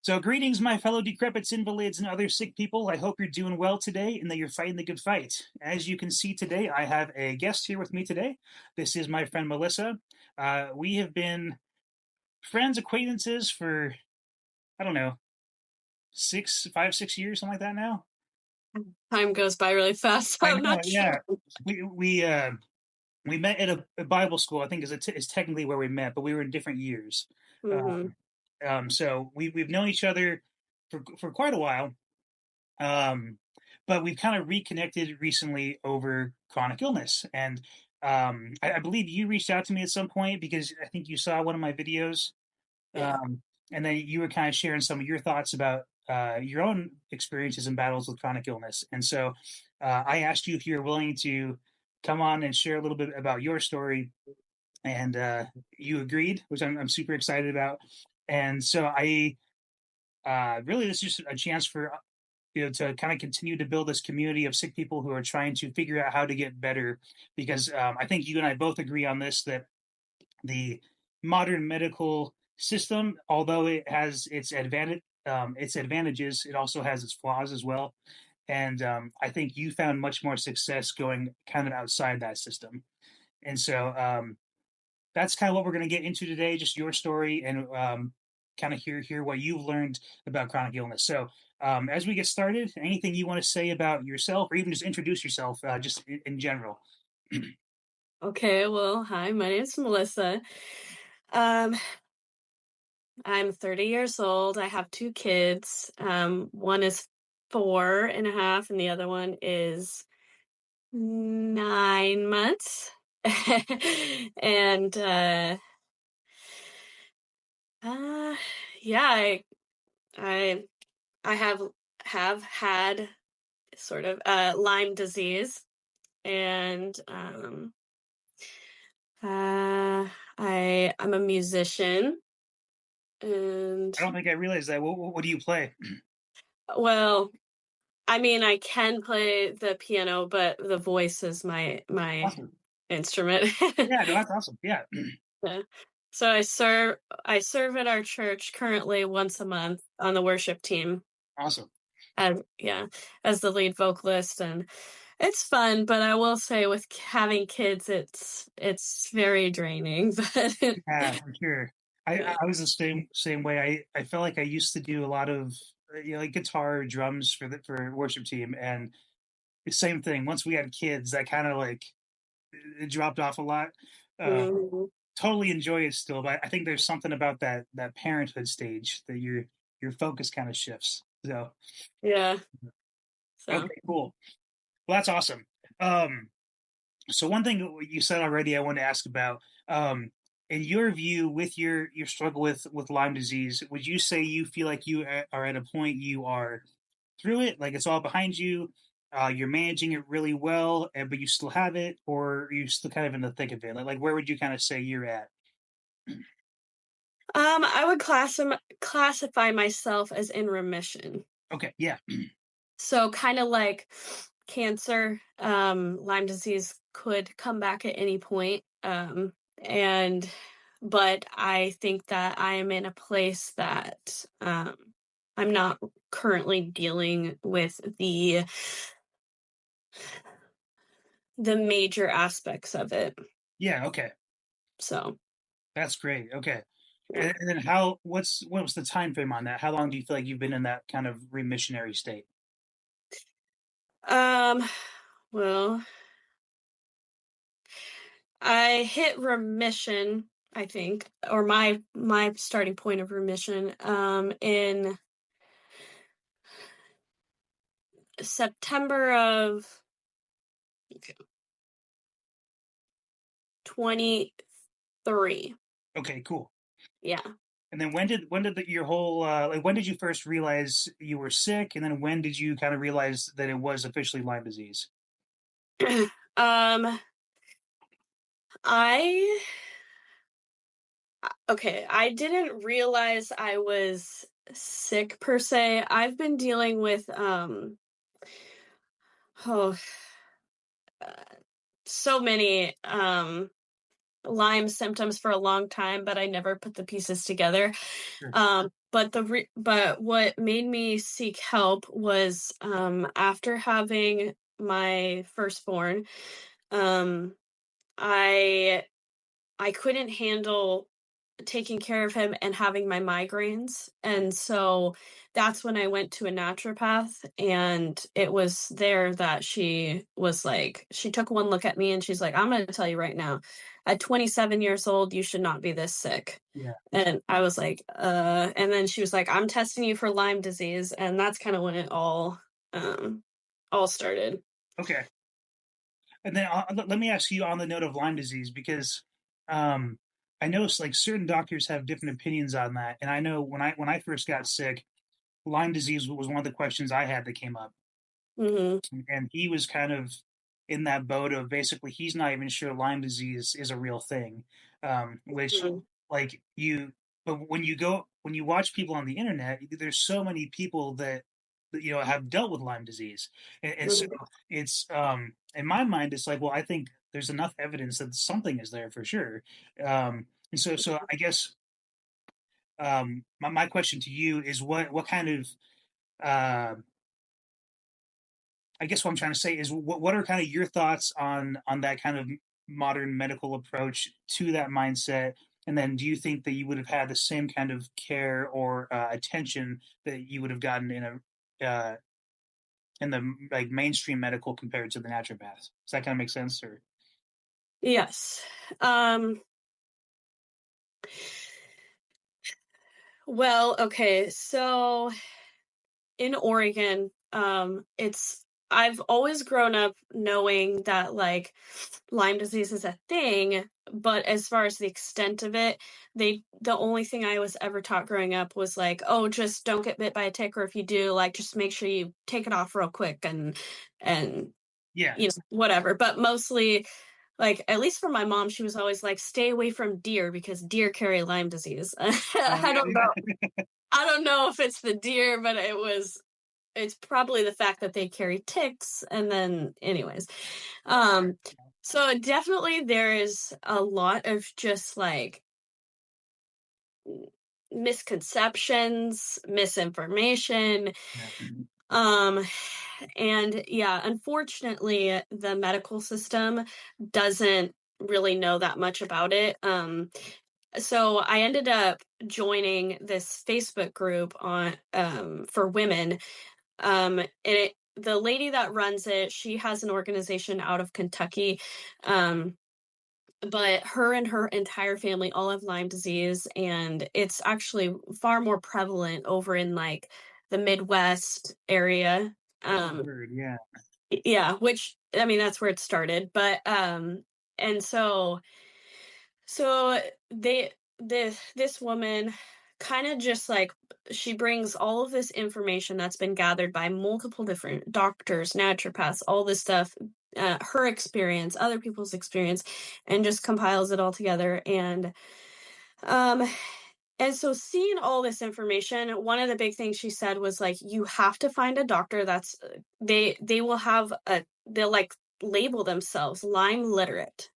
So, greetings, my fellow decrepits, invalids, and other sick people. I hope you're doing well today and that you're fighting the good fight. As you can see today, I have a guest here with me today. This is my friend Melissa. We have been friends, acquaintances for, I don't know, 6 years, something like that now. Time goes by really fast, so I I'm know, not yeah. sure. We met at a Bible school. I think is technically where we met, but we were in different years. Hmm. So we've known each other for quite a while. Um, but we've kind of reconnected recently over chronic illness. And I believe you reached out to me at some point because I think you saw one of my videos. Yeah. And then you were kind of sharing some of your thoughts about your own experiences and battles with chronic illness. And so I asked you if you're willing to come on and share a little bit about your story. And you agreed, which I'm super excited about. And so I really, this is just a chance for to kind of continue to build this community of sick people who are trying to figure out how to get better. Because I think you and I both agree on this that the modern medical system, although it has its advantages, it also has its flaws as well. And I think you found much more success going kind of outside that system. And so that's kind of what we're going to get into today, just your story and kind of hear what you've learned about chronic illness. So as we get started, anything you want to say about yourself or even just introduce yourself just in general? Okay, well, hi, my name is Melissa. Um, I'm 30 years old. I have two kids. One is 4.5, and the other one is 9 months. And uh, yeah, I I have had sort of Lyme disease, and I'm a musician, and I don't think I realized that. What do you play? well, I mean, I can play the piano, but the voice is my Awesome. instrument. Yeah, no, that's awesome. Yeah, Yeah. So I serve at our church currently once a month on the worship team awesome. as yeah, as the lead vocalist, and it's fun, but I will say with having kids it's very draining. But Yeah, for sure. I was the same way. I felt like I used to do a lot of like guitar, drums for worship team, and the same thing. Once we had kids, that kind of like it dropped off a lot. Uh, Mhm. totally enjoy it still, but I think there's something about that parenthood stage that your focus kind of shifts. So Yeah. So okay, cool. Well, that's awesome. Um, so one thing you said already, I want to ask about. In your view, with your struggle with Lyme disease, would you say you feel like are at a point you are through it, like it's all behind you, you're managing it really well, but you still have it, or are you still kind of in the thick of it? Like where would you kind of say you're at? I would classify myself as in remission. Okay, yeah, So kind of like cancer, Lyme disease could come back at any point. And but I think that I am in a place that I'm not currently dealing with the major aspects of it. yeah, okay, So that's great. Okay, yeah. and then what was the time frame on that? How long do you feel like you've been in that kind of remissionary state? Um well, I hit remission, I think, or my starting point of remission in September of 23. Okay, cool. Yeah. And then your whole like when did you first realize you were sick, and then when did you kind of realize that it was officially Lyme disease? um I okay, I didn't realize I was sick per se. I've been dealing with oh uh, so many Lyme symptoms for a long time, but I never put the pieces together. Sure. But what made me seek help was after having my firstborn, um, I I couldn't handle taking care of him and having my migraines. And so that's when I went to a naturopath. And it was there that she was like, she took one look at me and she's like, I'm going to tell you right now, at 27 years old, you should not be this sick. Yeah. And I was like, and then she was like, I'm testing you for Lyme disease. And that's kind of when it um, all started. Okay. And then let me ask you on the note of Lyme disease, because um, I know like certain doctors have different opinions on that. And I know when I first got sick, Lyme disease was one of the questions I had that came up. Hmm. And he was kind of in that boat of basically he's not even sure Lyme disease is a real thing, which like you. But when you watch people on the internet, there's so many people that have dealt with Lyme disease, and so Hmm. it's in my mind it's like, well, I think there's enough evidence that something is there for sure, and so I guess my question to you is what kind of uh, I guess what I'm trying to say is what are kind of your thoughts on that kind of modern medical approach to that mindset? And then do you think that you would have had the same kind of care or attention that you would have gotten in the like mainstream medical compared to the naturopaths? Does that kind of make sense? Or Yes. Um, well, okay. So in Oregon, it's I've always grown up knowing that like Lyme disease is a thing, but as far as the extent of it, the only thing I was ever taught growing up was like, oh, just don't get bit by a tick, or if you do, like just make sure you take it off real quick and yeah. whatever. But mostly like at least for my mom, she was always like, stay away from deer because deer carry Lyme disease. Oh I yeah, don't know. I don't know if it's the deer, but it's probably the fact that they carry ticks and then anyways. Um so definitely there is a lot of just like misconceptions, misinformation. yeah, Um and yeah, unfortunately the medical system doesn't really know that much about it. So I ended up joining this Facebook group on for women. The lady that runs it, she has an organization out of Kentucky. Um, but her and her entire family all have Lyme disease, and it's actually far more prevalent over in like the Midwest area. Um, word, yeah, yeah, which I mean that's where it started. But and so this woman kind of just like she brings all of this information that's been gathered by multiple different doctors, naturopaths, all this stuff, her experience, other people's experience, and just compiles it all together. Um and so seeing all this information, one of the big things she said was like you have to find a doctor that's they will have a they'll like label themselves Lyme literate.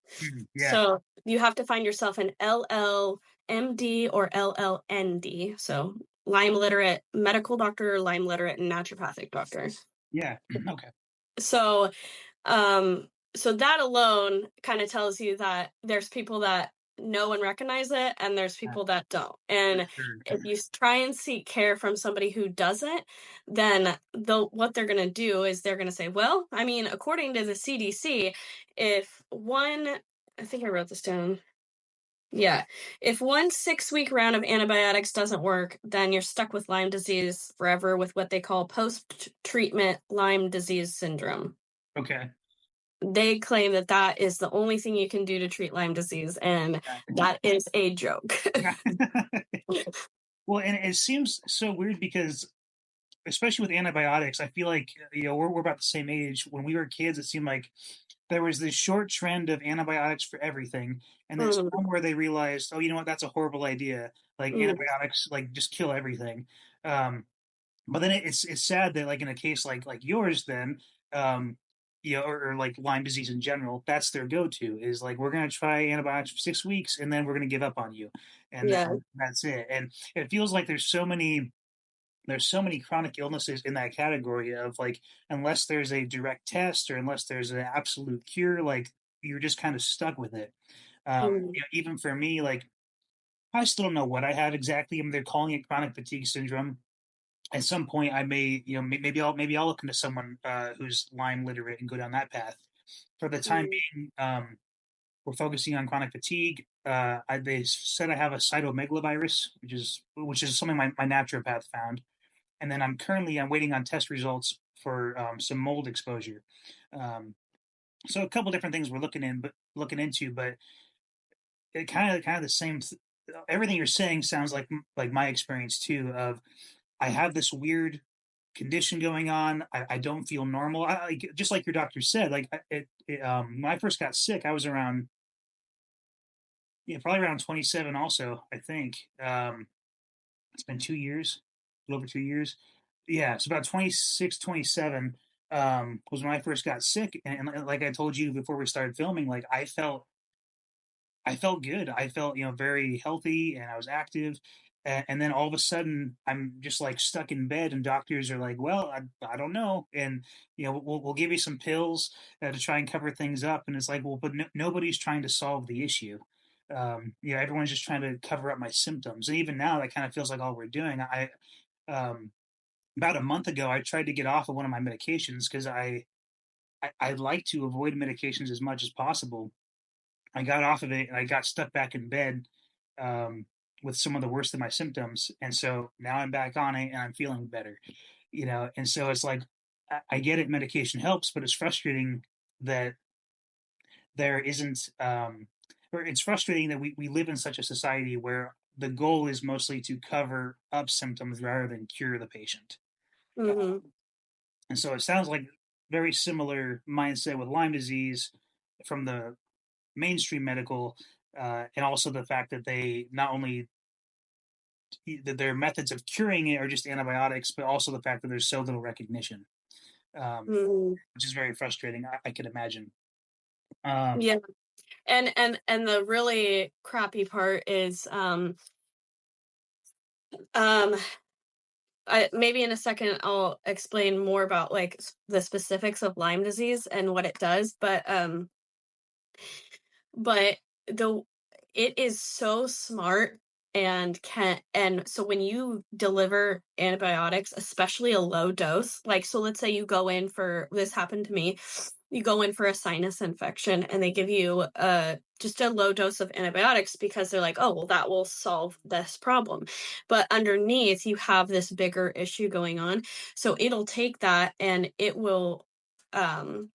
yeah, So you have to find yourself an LLMD or LLND. So Lyme literate medical doctor, Lyme literate, and naturopathic doctor. yeah. Okay, So um so that alone kind of tells you that there's people that know and recognize it and there's yeah, people that don't. for And sure. if you try and seek care from somebody who doesn't, then what they're going to do is they're going to say, well, I mean, according to the CDC, if one I think I wrote this down. Yeah. If one 6-week round of antibiotics doesn't work, then you're stuck with Lyme disease forever with what they call post treatment Lyme disease syndrome. Okay. They claim that that is the only thing you can do to treat Lyme disease, and that is a joke. Yeah. Well, and it seems so weird because especially with antibiotics, I feel like we're about the same age. When we were kids, it seemed like there was this short trend of antibiotics for everything, and then Mm, somewhere they realized, oh, you know what, that's a horrible idea. Like mm, antibiotics, like just kill everything. But then it's sad that like in a case like yours, then um, or like Lyme disease in general, that's their go-to is like, we're going to try antibiotics for 6 weeks and then we're going to give up on you. And Yeah. then that's it. And it feels like there's so many chronic illnesses in that category of like, unless there's a direct test or unless there's an absolute cure, like you're just kind of stuck with it. Mm, Even for me, like I still don't know what I have exactly. I mean, they're calling it chronic fatigue syndrome. At some point, I may, maybe I'll look into someone who's Lyme literate and go down that path. For the time mm, being, we're focusing on chronic fatigue. They said I have a cytomegalovirus, which is something my naturopath found, and then I'm waiting on test results for some mold exposure. Um, so a couple different things we're looking into, but it kind of the same. Everything you're saying sounds like my experience too. Of I have this weird condition going on. I don't feel normal. Just like your doctor said. Like when I first got sick, I was around, yeah, probably around 27. Also, I think it's been 2 years, a little over 2 years. Yeah, it's about 26, 27 was when I first got sick, and like I told you before we started filming, like I felt good. I felt, very healthy and I was active. And then all of a sudden, I'm just like stuck in bed, and doctors are like, "Well, I don't know," and we'll give you some pills to try and cover things up. And it's like, well, but nobody's trying to solve the issue. Everyone's just trying to cover up my symptoms. And even now, that kind of feels like all we're doing. Um, about a month ago, I tried to get off of one of my medications because I like to avoid medications as much as possible. I got off of it and I got stuck back in bed um, with some of the worst of my symptoms. And so now I'm back on it and I'm feeling better, And so it's like, I get it, medication helps, but it's frustrating that there isn't, or it's frustrating that we live in such a society where the goal is mostly to cover up symptoms rather than cure the patient. mhm, And so it sounds like very similar mindset with Lyme disease from the mainstream medical, and also the fact that they not only that their methods of curing it are just antibiotics, but also the fact that there's so little recognition, mhm. which is very frustrating. I can imagine. Um, Yeah. And the really crappy part is um maybe in a second I'll explain more about like the specifics of Lyme disease and what it does, but the it is so smart and so when you deliver antibiotics, especially a low dose, like so let's say you go in for this happened to me. You go in for a sinus infection and they give you just a low dose of antibiotics because they're like, "Oh, well that will solve this problem." But underneath you have this bigger issue going on. So it'll take that and it will um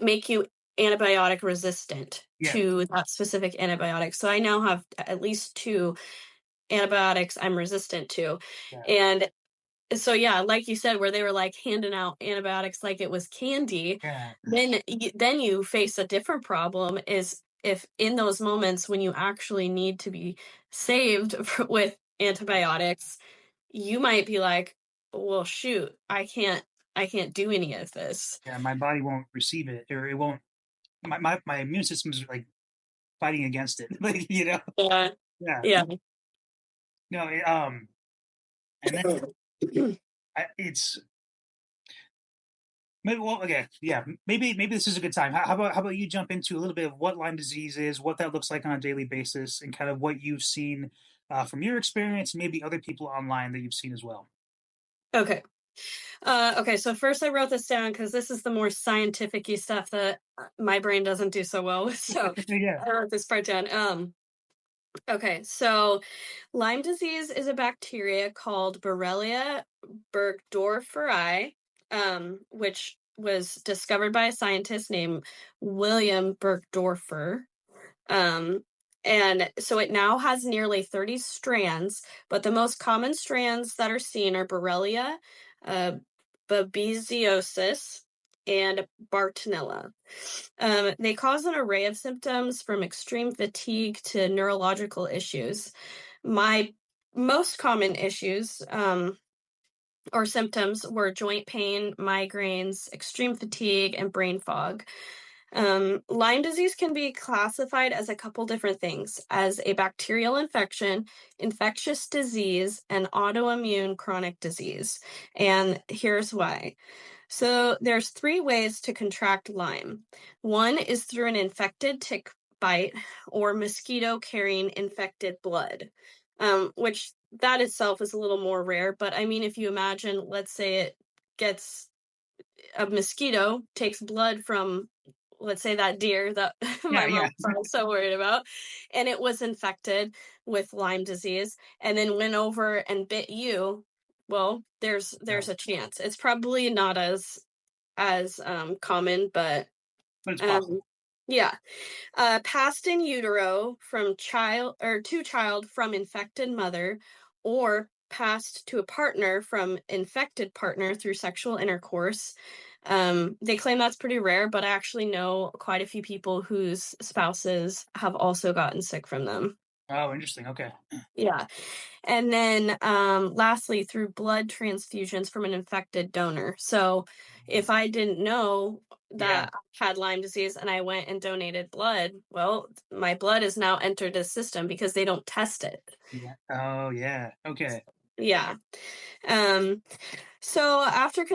make you antibiotic resistant yeah, to that specific antibiotic. So I now have at least 2 antibiotics I'm resistant to. yeah, And so yeah, like you said, where they were like handing out antibiotics like it was candy, yeah, then you face a different problem is if in those moments when you actually need to be saved with antibiotics, you might be like, well shoot, I can't do any of this. yeah. My body won't receive it, or it won't. My immune system's like fighting against it, Yeah. Yeah, Yeah. no, and then it's maybe, well, okay, yeah, maybe this is a good time. How about you jump into a little bit of what Lyme disease is, what that looks like on a daily basis, and kind of what you've seen from your experience, and maybe other people online that you've seen as well. Okay. Okay, so first I wrote this down because this is the more scientific-y stuff that my brain doesn't do so well with. So Yeah, I wrote this part down. Okay, so Lyme disease is a bacteria called Borrelia burgdorferi, which was discovered by a scientist named William Burgdorfer. Um, and so it now has nearly 30 strands, but the most common strands that are seen are Borrelia, uh, babesiosis, and Bartonella. They cause an array of symptoms from extreme fatigue to neurological issues. My most common issues or symptoms were joint pain, migraines, extreme fatigue, and brain fog. Lyme disease can be classified as a couple different things as a bacterial infection, infectious disease, and autoimmune chronic disease. And here's why. So there's three ways to contract Lyme. One is through an infected tick bite or mosquito carrying infected blood, which that itself is a little more rare. But I mean, if you imagine, let's say it gets a mosquito takes blood from, let's say, that deer that Yeah, my yeah, mom was so worried about, and it was infected with Lyme disease, and then went over and bit you. Well, there's no, a chance. It's probably not as common, but but it's possible. um, yeah. Passed in utero from child or to child from infected mother, or passed to a partner from infected partner through sexual intercourse. They claim that's pretty rare, but I actually know quite a few people whose spouses have also gotten sick from them. Oh, interesting. Okay. Yeah. And then lastly, through blood transfusions from an infected donor. So if I didn't know Yeah, that I had Lyme disease and I went and donated blood, well, my blood is now entered the system because they don't test it. yeah. Oh, yeah. Okay. Yeah. Um, so after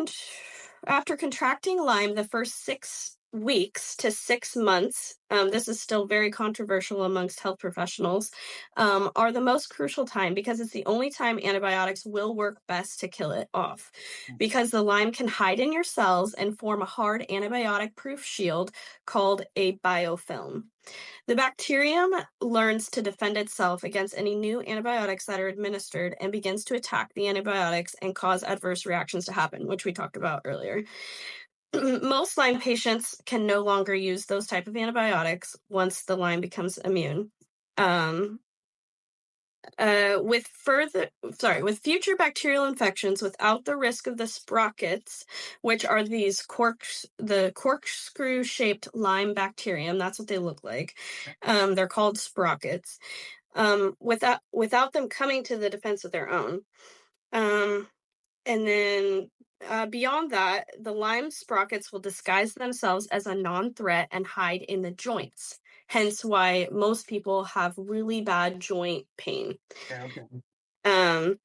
contracting Lyme, the first 6 weeks to 6 months, this is still very controversial amongst health professionals, are the most crucial time because it's the only time antibiotics will work best to kill it off. Because the Lyme can hide in your cells and form a hard antibiotic-proof shield called a biofilm. The bacterium learns to defend itself against any new antibiotics that are administered and begins to attack the antibiotics and cause adverse reactions to happen, which we talked about earlier. Most Lyme patients can no longer use those type of antibiotics once the Lyme becomes immune. Um, with future bacterial infections without the risk of the sprockets, which are the corkscrew shaped Lyme bacterium. That's what they look like. They're called sprockets. Without them coming to the defense of their own. Um, and then beyond that, the Lyme sprockets will disguise themselves as a non-threat and hide in the joints. Hence why most people have really bad joint pain. Yeah, okay. Um,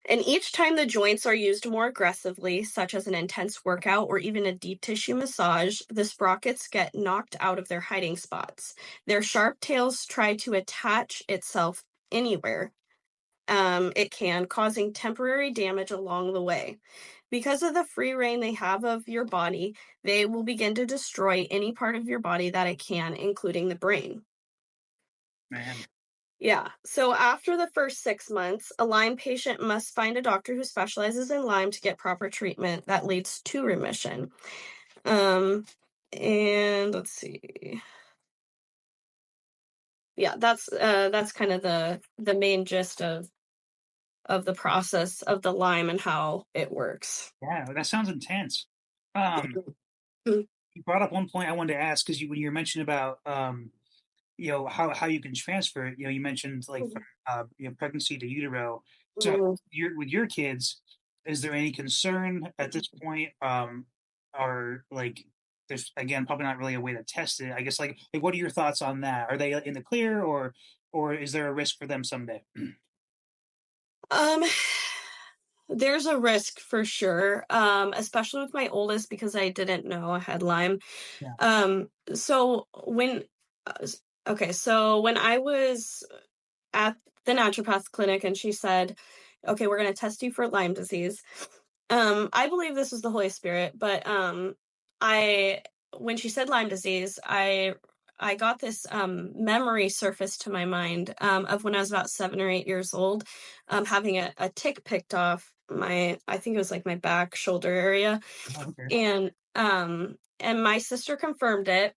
and each time the joints are used more aggressively, such as an intense workout or even a deep tissue massage, the sprockets get knocked out of their hiding spots. Their sharp tails try to attach itself anywhere it can, causing temporary damage along the way. Because of the free reign they have of your body, they will begin to destroy any part of your body that it can, including the brain. Man. Yeah. So after the first 6 months, a Lyme patient must find a doctor who specializes in Lyme to get proper treatment that leads to remission. Um, and let's see. Yeah, that's kind of the main gist of the process of the Lyme and how it works. Yeah, that sounds intense. Um, Mhm. you brought up one point I wanted to ask because when you were mentioning about how you can transfer it. You mentioned like from pregnancy to utero. So Mhm. with your kids, is there any concern at this point? Or like there's again probably not really a way to test it. I guess like what are your thoughts on that? Are they in the clear or is there a risk for them someday? Um, there's a risk for sure, especially with my oldest because I didn't know I had Lyme. Yeah. So when I was at the naturopath clinic and she said, "Okay, we're going to test you for Lyme disease." I believe this was the Holy Spirit, but I when she said Lyme disease, I got this memory surface to my mind of when I was about 7 or 8 years old, having a tick picked off I think it was like my back shoulder area, Oh, okay. and my sister confirmed it.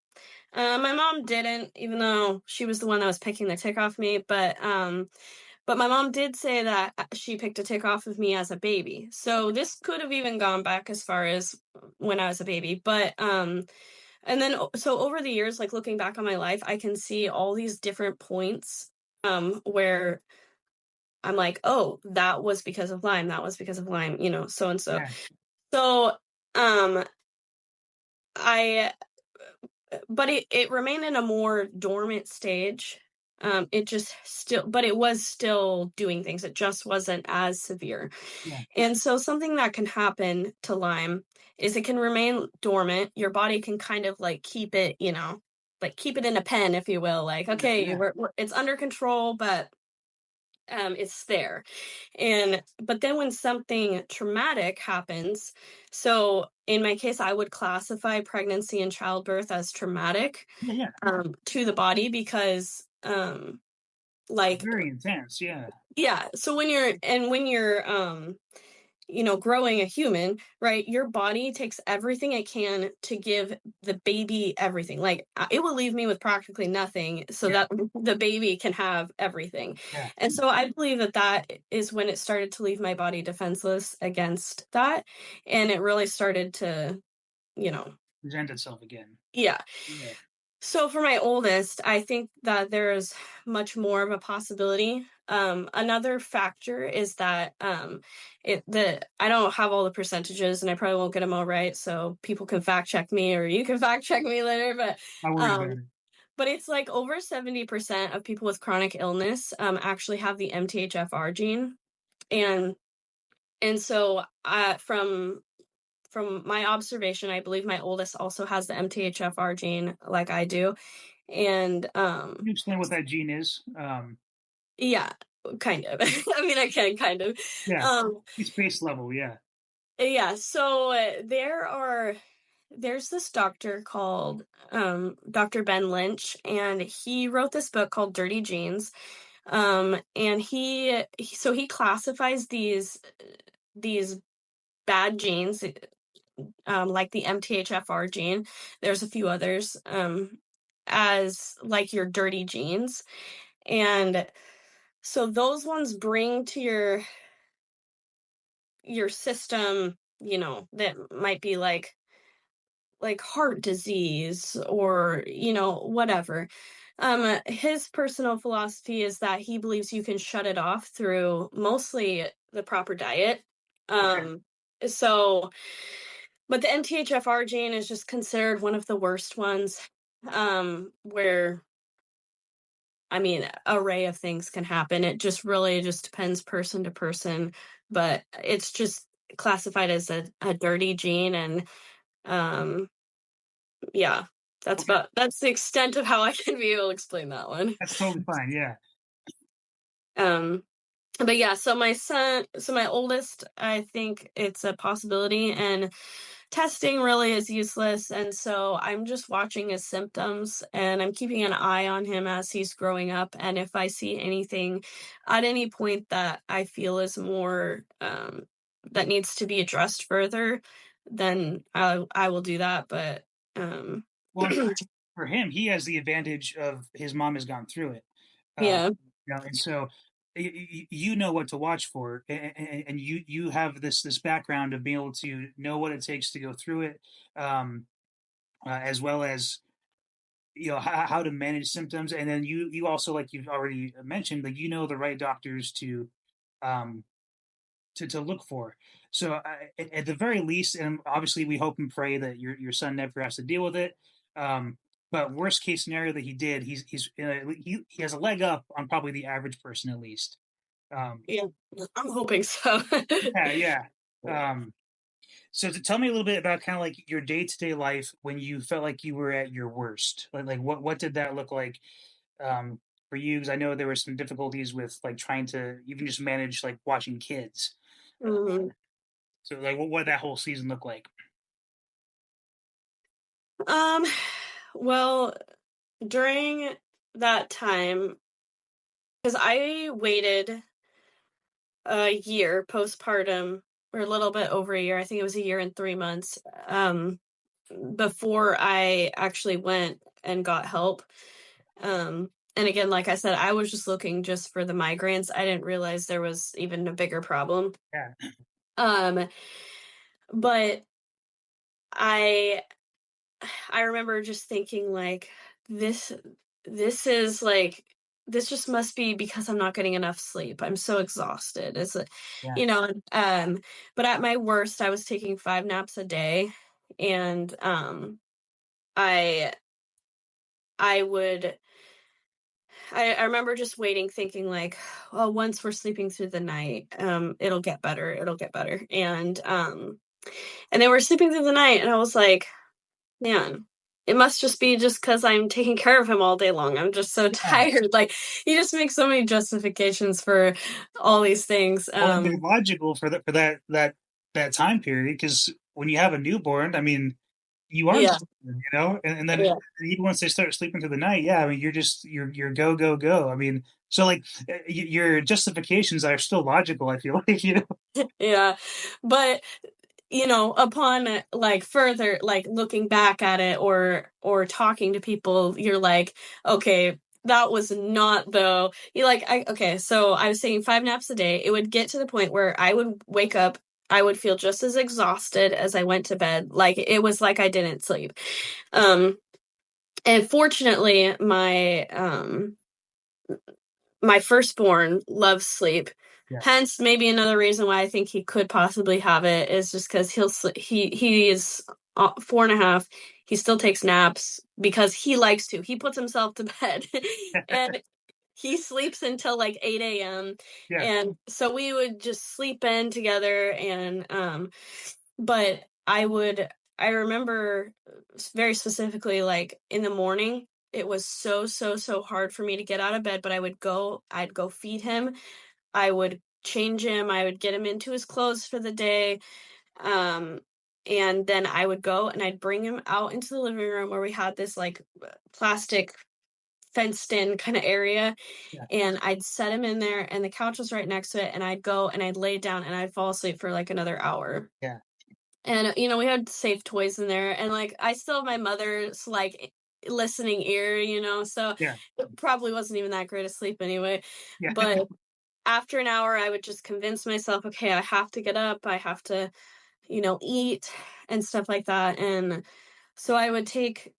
My mom didn't, even though she was the one that was picking the tick off me, but my mom did say that she picked a tick off of me as a baby. So this could have even gone back as far as when I was a baby. But and then so over the years, like looking back on my life, I can see all these different points where I'm like, "Oh, that was because of Lyme, that was because of Lyme," so and so. Yeah. So, um, I but it remained in a more dormant stage. It just still but it was still doing things, it just wasn't as severe. Yeah. And so something that can happen to Lyme is it can remain dormant. Your body can kind of like keep it, like keep it in a pen, if you will. Like, Yeah. okay, Yeah. it's under control, but it's there. And but then when something traumatic happens, so in my case, I would classify pregnancy and childbirth as traumatic Yeah. Yeah. to the body because like Very intense. Yeah. yeah, so when you're growing a human, right? Your body takes everything it can to give the baby everything. Like it will leave me with practically nothing so Yeah. that the baby can have everything. Yeah. And so I believe that that is when it started to leave my body defenseless against that. And it really started to, you know, Present itself again. yeah. Yeah. So for my oldest, I think that there's much more of a possibility. Another factor is that I don't have all the percentages and I probably won't get them all right. So people can fact check me or you can fact check me later. Not worried about Um, it. but it's like over 70% of people with chronic illness actually have the MTHFR gene. And so from my observation, I believe my oldest also has the MTHFR gene like I do. And Can you explain what that gene is? yeah, kind of. I mean, I can kind of. Yeah. Um It's base level. Yeah. yeah, so there's this doctor called Dr. Ben Lynch, and he wrote this book called Dirty Genes. And so he classifies these bad genes, like the MTHFR gene. There's a few others, as like your dirty genes. And so those ones bring to your system, that might be like heart disease or, whatever. His personal philosophy is that he believes you can shut it off through mostly the proper diet. Okay. Um, so but the MTHFR gene is just considered one of the worst ones, where I mean, array of things can happen. It just really just depends person to person, but it's just classified as a dirty gene. And um yeah, Okay. that's the extent of how I can be able to explain that one. That's totally fine. Yeah. Um but yeah, so my oldest, I think it's a possibility, and testing really is useless. And so I'm just watching his symptoms and I'm keeping an eye on him as he's growing up. And if I see anything at any point that I feel is more, that needs to be addressed further, then I will do that. But um, Well, and for him, he has the advantage of his mom has gone through it. Um, yeah, and so you know what to watch for, and you have this background of being able to know what it takes to go through it, as well as how to manage symptoms, and then you also, like you've already mentioned, like the right doctors um, to look for. So at the very least, and obviously we hope and pray that your son never has to deal with it. Um, but worst case scenario that he did, he has a leg up on probably the average person at least. Um, yeah, I'm hoping so. yeah, yeah. Um, so to tell me a little bit about kind of like your day to day life when you felt like you were at your worst. Like what did that look like for you? Because I know there were some difficulties with like trying to even just manage like watching kids. Mhm. So like what did that whole season look like? Um, well, during that time, because I waited a year postpartum, or a little bit over a year. I think it was a year and 3 months, before I actually went and got help. And again, like I said, I was just looking just for the migraines. I didn't realize there was even a bigger problem. Yeah. Um, but I I remember just thinking like this this is like this just must be because I'm not getting enough sleep. I'm so exhausted. Is it, Yeah. you know, but at my worst, I was taking 5 naps a day, and I I would I remember just waiting, thinking like, well, once we're sleeping through the night, it'll get better. It'll get better. And then we're sleeping through the night, and I was like, man, it must just be just because I'm taking care of him all day long. I'm just so Yeah. tired. Like, you just make so many justifications for all these things. Well, and they're logical for that time period, because when you have a newborn, I mean, you aren't Yeah, sleeping, and then yeah. even once they start sleeping through the night, yeah, I mean, you're go go go. I mean, so like your justifications are still logical. I feel like. Yeah. But upon like further like looking back at it, or talking to people, you're like, okay, that was not though. You like I okay, so I was taking 5 naps a day. It would get to the point where I would wake up, I would feel just as exhausted as I went to bed. Like it was like I didn't sleep. Um and fortunately my firstborn loves sleep. Yeah, Hence, maybe another reason why I think he could possibly have it is just because he is 4.5. He still takes naps because he likes to. He puts himself to bed, and he sleeps until like 8 a.m. yeah, And so we would just sleep in together, and but I remember very specifically, like, in the morning, it was so, so, so hard for me to get out of bed, but I'd go feed him, I would change him, I would get him into his clothes for the day, um, and then I would go and I'd bring him out into the living room where we had this, like, plastic fenced in kinda area, yeah, and I'd set him in there, and the couch was right next to it, and I'd go and I'd lay down and I'd fall asleep for, like, another hour. yeah, And, we had safe toys in there, and, like, I still have my mother's, like, listening ear, so yeah, it probably wasn't even that great of sleep anyway. yeah, But after an hour, I would just convince myself, "Okay, I have to get up, I have to, eat," and stuff like that. And so I would take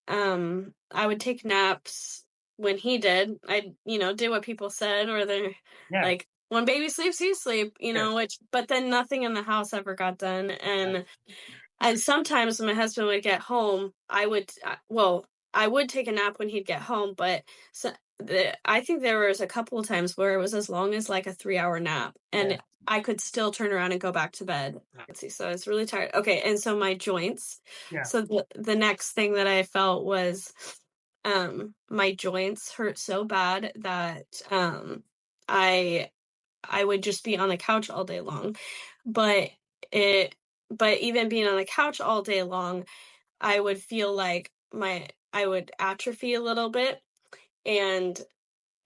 naps when he did. I, did what people said, or they're yeah, like, "When baby sleeps, you sleep," yes, which but then nothing in the house ever got done. yeah, And sometimes when my husband would get home, I would take a nap when he'd get home, but so I think there was a couple of times where it was as long as like a 3-hour nap, yeah, and I could still turn around and go back to bed. Let's see, so I was really tired. Okay, and so my joints. yeah, So the next thing that I felt was, my joints hurt so bad that I I would just be on the couch all day long. But it but even being on the couch all day long, I would feel like I would atrophy a little bit, and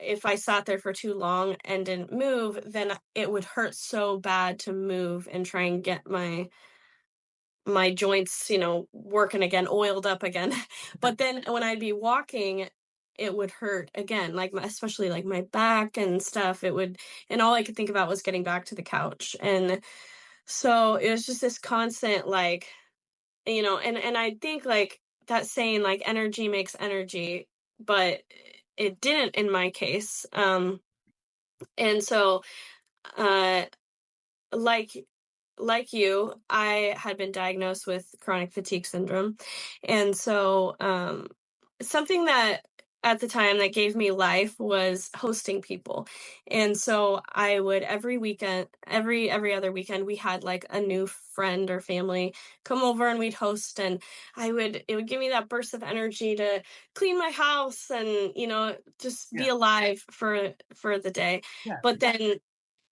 if I sat there for too long and didn't move, then it would hurt so bad to move and try and get my joints, working again, oiled up again. But then when I'd be walking, it would hurt again, like especially like my back and stuff. And all I could think about was getting back to the couch. And so it was just this constant, like, and I think like that saying, like, energy makes energy, but it didn't in my case. And so, uh, like you, I had been diagnosed with chronic fatigue syndrome. And so, something that at the time that gave me life was hosting people. And so I would every weekend, every other weekend, we had like a new friend or family come over and we'd host, and it would give me that burst of energy to clean my house and, just yeah, be alive for the day. yeah, But then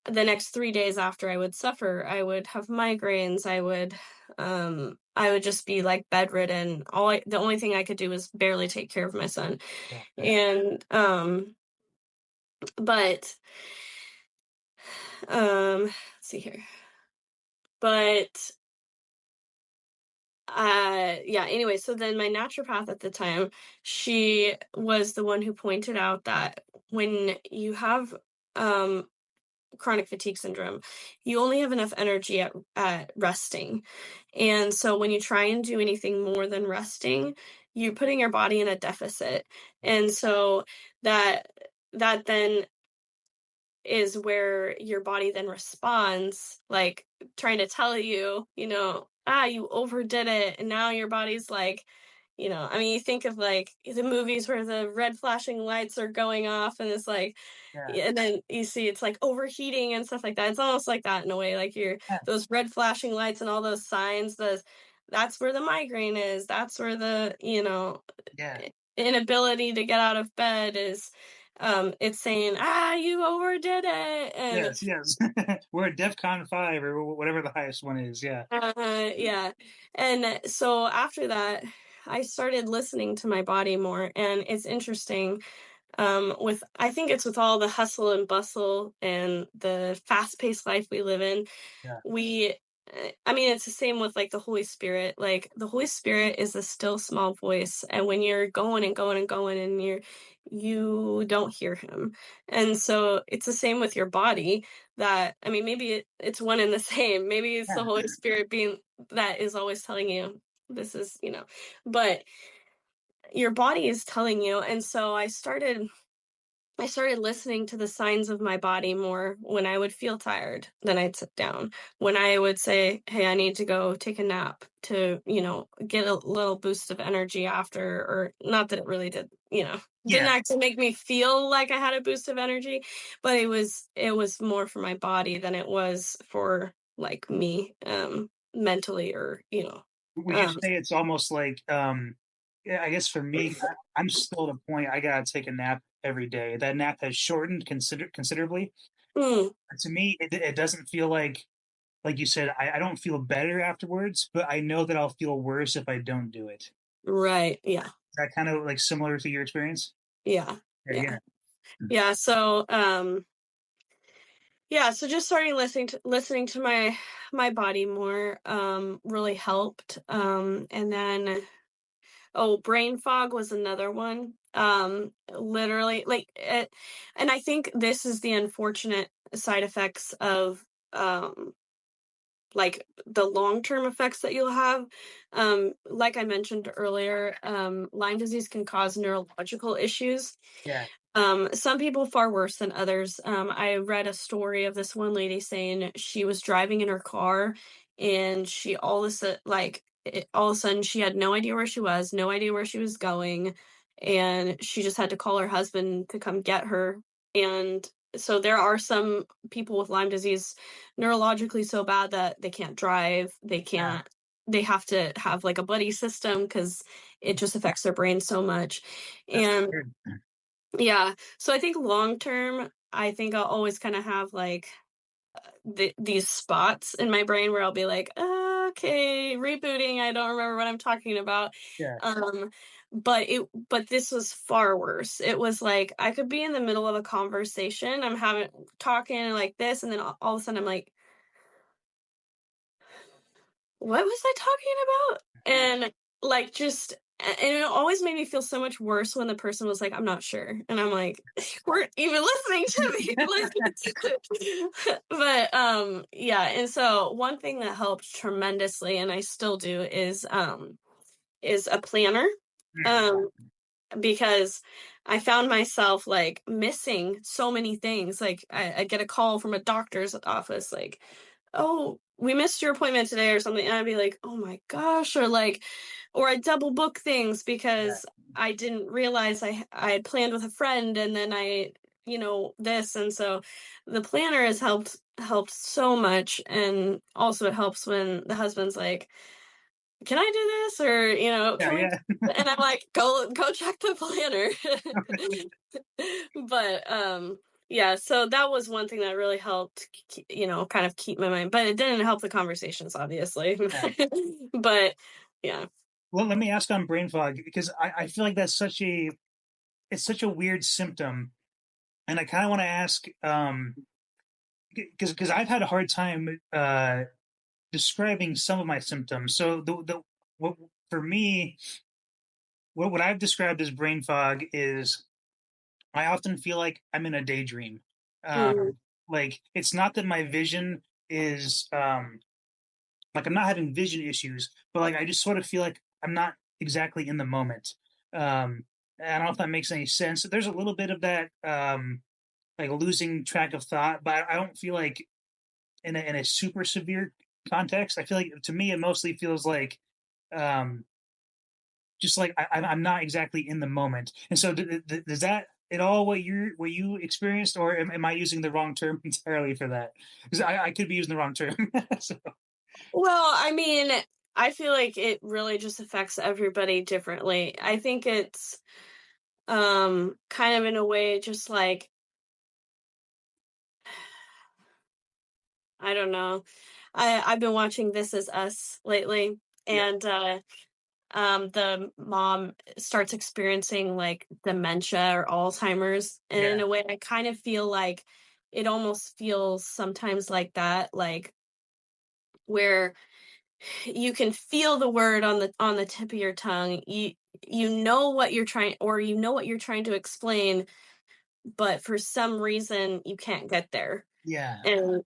the next 3 days after I would suffer, I would have migraines, I would just be, like, bedridden. The only thing I could do was barely take care of my son. yeah, And, but, let's see here. But, yeah, anyway, so then my naturopath at the time, she was the one who pointed out that when you have, um chronic fatigue syndrome, you only have enough energy at resting. And so when you try and do anything more than resting, you're putting your body in a deficit. And so that that then is where your body then responds, like, trying to tell you, you overdid it, and now your body's like, I mean, you think of, like, the movies where the red flashing lights are going off, and it's like Yeah. yeah, and then you see it's, like, overheating and stuff like that. It's almost like that in a way, like, Yeah. those red flashing lights and all those signs, that's where the migraine is, that's where the, Yeah. inability to get out of bed is, it's saying, you overdid it, and Yes. Yes. We're at DEF CON 5 or whatever the highest one is. Yeah. yeah. And so after that, I started listening to my body more, and it's interesting. With I think it's with all the hustle and bustle and the fast-paced life we live in, Yeah. we I mean, it's the same with, like, the Holy Spirit. Like, the Holy Spirit is a still small voice, and when you're going and going and going and you don't hear him. And so it's the same with your body. That I mean, maybe it's one and the same. Maybe it's the Holy Yeah. Spirit being that is always telling you this is, but your body is telling you. And so I started listening to the signs of my body more when I would feel tired, then I'd sit down. When I would say, "Hey, I need to go take a nap to, get a little boost of energy after," or not that it really didn't Yeah. actually make me feel like I had a boost of energy, but it was more for my body than it was for, like, me, mentally, or, Would you um say it's almost like, yeah, I guess for me, I'm still at the point I gotta take a nap every day. That nap has shortened considerably. Mm, But to me, it doesn't feel like you said, I don't feel better afterwards, but I know that I'll feel worse if I don't do it. right, yeah, Is that kind of like similar to your experience? yeah, Yeah, yeah, yeah, yeah, so, yeah, so just starting listening to my body more, really helped. And then, oh, brain fog was another one. Literally, like, and I think this is the unfortunate side effects of, like, the long-term effects that you'll have. Like I mentioned earlier, Lyme disease can cause neurological issues, yeah, some people far worse than others. I read a story of this one lady saying she was driving in her car, and she all of a sudden, all of a sudden, she had no idea where she was, no idea where she was going, and she just had to call her husband to come get her. And so there are some people with Lyme disease neurologically so bad that they can't drive, yeah. they have to have, like, a buddy system because it just affects their brain so much. That's And weird. yeah. So I think long term, I think I'll always kind of have, like, these spots in my brain where I'll be like, okay, rebooting. I don't remember what I'm talking about. Yeah, Um, but this was far worse. It was like I could be in the middle of a conversation. I'm having talking like this, and then all of a sudden I'm like, what was I talking about? And, like, just and it always made me feel so much worse when the person was like, "I'm not sure." And I'm like, "You weren't even listening to me." But, yeah, and so one thing that helped tremendously, and I still do, is a planner, mm, um, because I found myself, like, missing so many things. Like, I get a call from a doctor's office, like, "Oh, we missed your appointment today," or something, and I'd be like, "Oh my gosh," or I double book things yeah, because I didn't realize I had planned with a friend, and then this. And so the planner has helped so much. And also it helps when the husband's like, "Can I do this?" or, yeah, "Can we," yeah. and I'm like, "Go check the planner." But, yeah, so that was one thing that really helped, kind of keep my mind, but it didn't help the conversations, obviously. Yeah. But, yeah. Well, let me ask on brain fog because I feel like that's it's such a weird symptom, and I kind of want to ask, because I've had a hard time describing some of my symptoms. So the what for me, what I've described as brain fog is I often feel like I'm in a daydream. Mm, Like it's not that my vision is like I'm not having vision issues, but like I just sort of feel like I'm not exactly in the moment. Um, I don't know if that makes any sense. There's a little bit of that, like losing track of thought, but I don't feel like in a super severe context. I feel like to me it mostly feels like um, just like I'm not exactly in the moment. And so does that at all what you experienced, or am I using the wrong term entirely for that? Because I could be using the wrong term. So, Well, I mean, I feel like it really just affects everybody differently. I think it's kind of in a way just like I don't know. I've been watching This Is Us lately, yeah, and the mom starts experiencing like dementia or Alzheimer's, and in yeah, a way I kind of feel like it almost feels sometimes like that, like where you can feel the word on the tip of your tongue. You know what you're trying, or you know what you're trying to explain, but for some reason you can't get there. yeah, And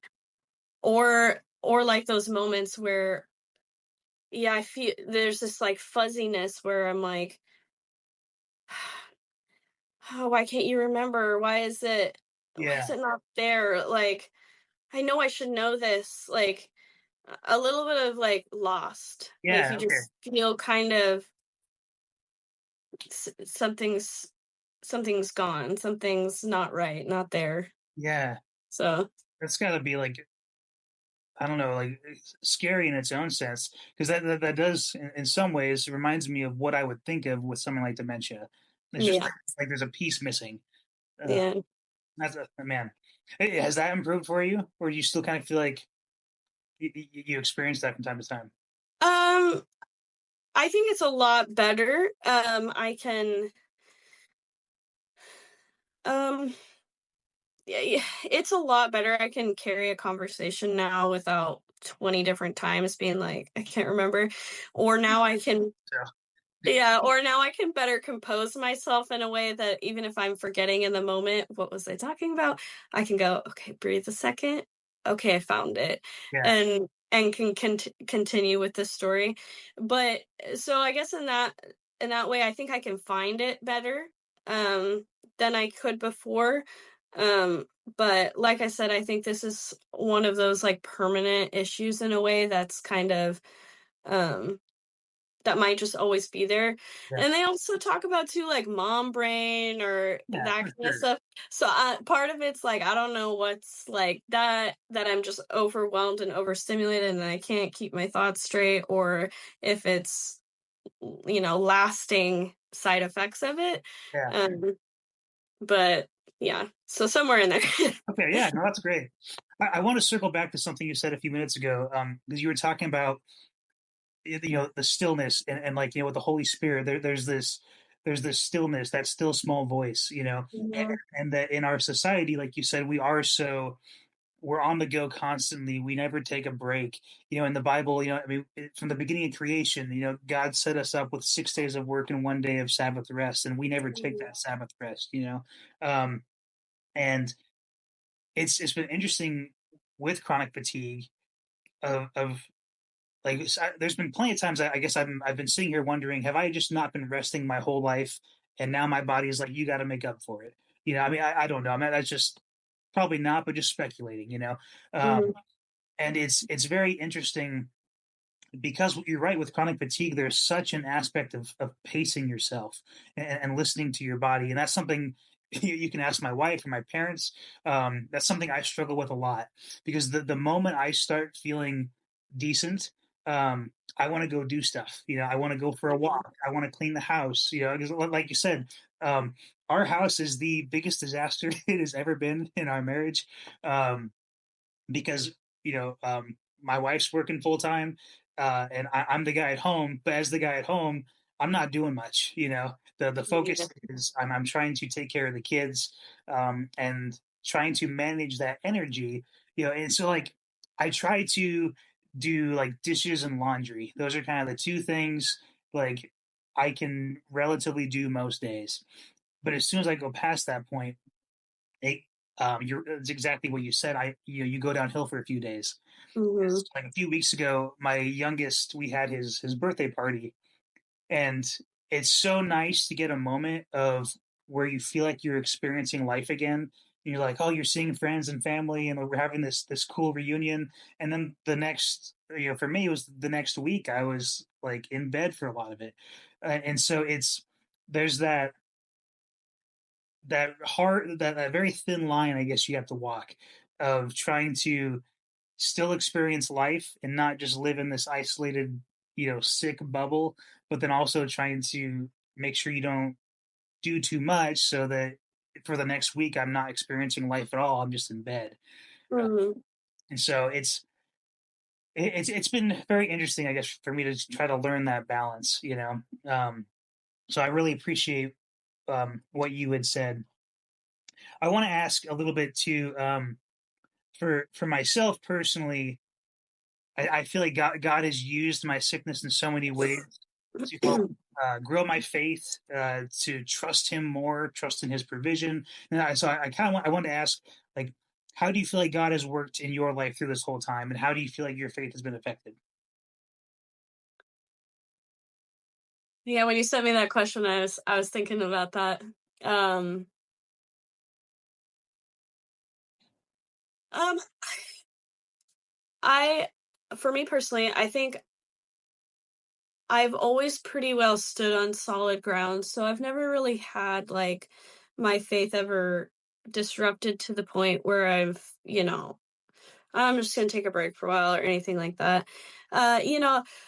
or like those moments where yeah, I feel there's this like fuzziness where I'm like, oh, why can't you remember? Why is yeah, it not there? Like, I know I should know this. Like a little bit of like lost. Like yeah. you Okay, just feel kind of something's gone. Something's not right, not there. yeah. So That's got to be like I don't know, like scary in its own sense, because that does in some ways reminds me of what I would think of with something like dementia. It's just yeah, like there's a piece missing. Uh, yeah. that's a man. Has that improved for you, or do you still kind of feel like you experience that from time to time? Um, I think it's a lot better. I can um yeah, yeah, it's a lot better. I can carry a conversation now without 20 different times being like, I can't remember. Or now I can So Yeah, or now I can better compose myself in a way that even if I'm forgetting in the moment, what was I talking about? I can go, okay, breathe a second. Okay, I found it. yeah, And can continue with the story. But so I guess in that way I think I can find it better um than I could before. Um but like I said, I think this is one of those like permanent issues in a way that's kind of um that might just always be there. yeah, And they also talk about too like mom brain or yeah, that for kind of sure. stuff. So part of it's like I don't know what's like that I'm just overwhelmed and overstimulated and I can't keep my thoughts straight, or if it's lasting side effects of it. Yeah. Um but yeah, so somewhere in there. Okay. Yeah. No, that's great. I want to circle back to something you said a few minutes ago, because you were talking about the stillness and like with the Holy Spirit there's this stillness, that still small voice, Mhm. and that in our society, like you said, we're on the go constantly. We never take a break. In the Bible, I mean, from the beginning of creation, God set us up with 6 days of work and one day of Sabbath rest, and we never take that Sabbath rest. Um, and it's been interesting with chronic fatigue of like there's been plenty of times I guess I've been sitting here wondering, have I just not been resting my whole life, and now my body is like, you got to make up for it. I mean, I don't know. I mean, that's just probably not, but just speculating. Mhm. And it's very interesting because you're right, with chronic fatigue there's such an aspect of pacing yourself and listening to your body, and that's something you can ask my wife or my parents. That's something I struggle with a lot, because the moment I start feeling decent, I want to go do stuff. I want to go for a walk, I want to clean the house, because like you said, um, our house is the biggest disaster it has ever been in our marriage, because my wife's working full time, and I'm the guy at home. But as the guy at home, I'm not doing much. The Yeah. focus is I'm trying to take care of the kids, and trying to manage that energy. And so like I try to do like dishes and laundry. Those are kind of the two things like I can relatively do most days. But as soon as I go past that point, it, it's exactly what you said. You go downhill for a few days. Mhm. Like a few weeks ago, my youngest, we had his birthday party, and it's so nice to get a moment of where you feel like you're experiencing life again. And you're like, oh, you're seeing friends and family, and we're having this cool reunion. And then the next, for me, it was the next week. I was like in bed for a lot of it, and so there's that hard that very thin line, I guess, you have to walk of trying to still experience life and not just live in this isolated, sick bubble, but then also trying to make sure you don't do too much so that for the next week I'm not experiencing life at all. I'm just in bed. Uh, Mhm. and so it's been very interesting, I guess, for me to try to learn that balance. So I really appreciate what you had said. I want to ask a little bit too, for myself personally. I feel like God has used my sickness in so many ways to help grow my faith, to trust Him more, trust in His provision. And I kind of I want to ask, like, how do you feel like God has worked in your life through this whole time, and how do you feel like your faith has been affected? Yeah, when you sent me that question, I was thinking about that. Um, um, I, for me personally, I think I've always pretty well stood on solid ground, so I've never really had like my faith ever disrupted to the point where I'm just gonna take a break for a while or anything like that.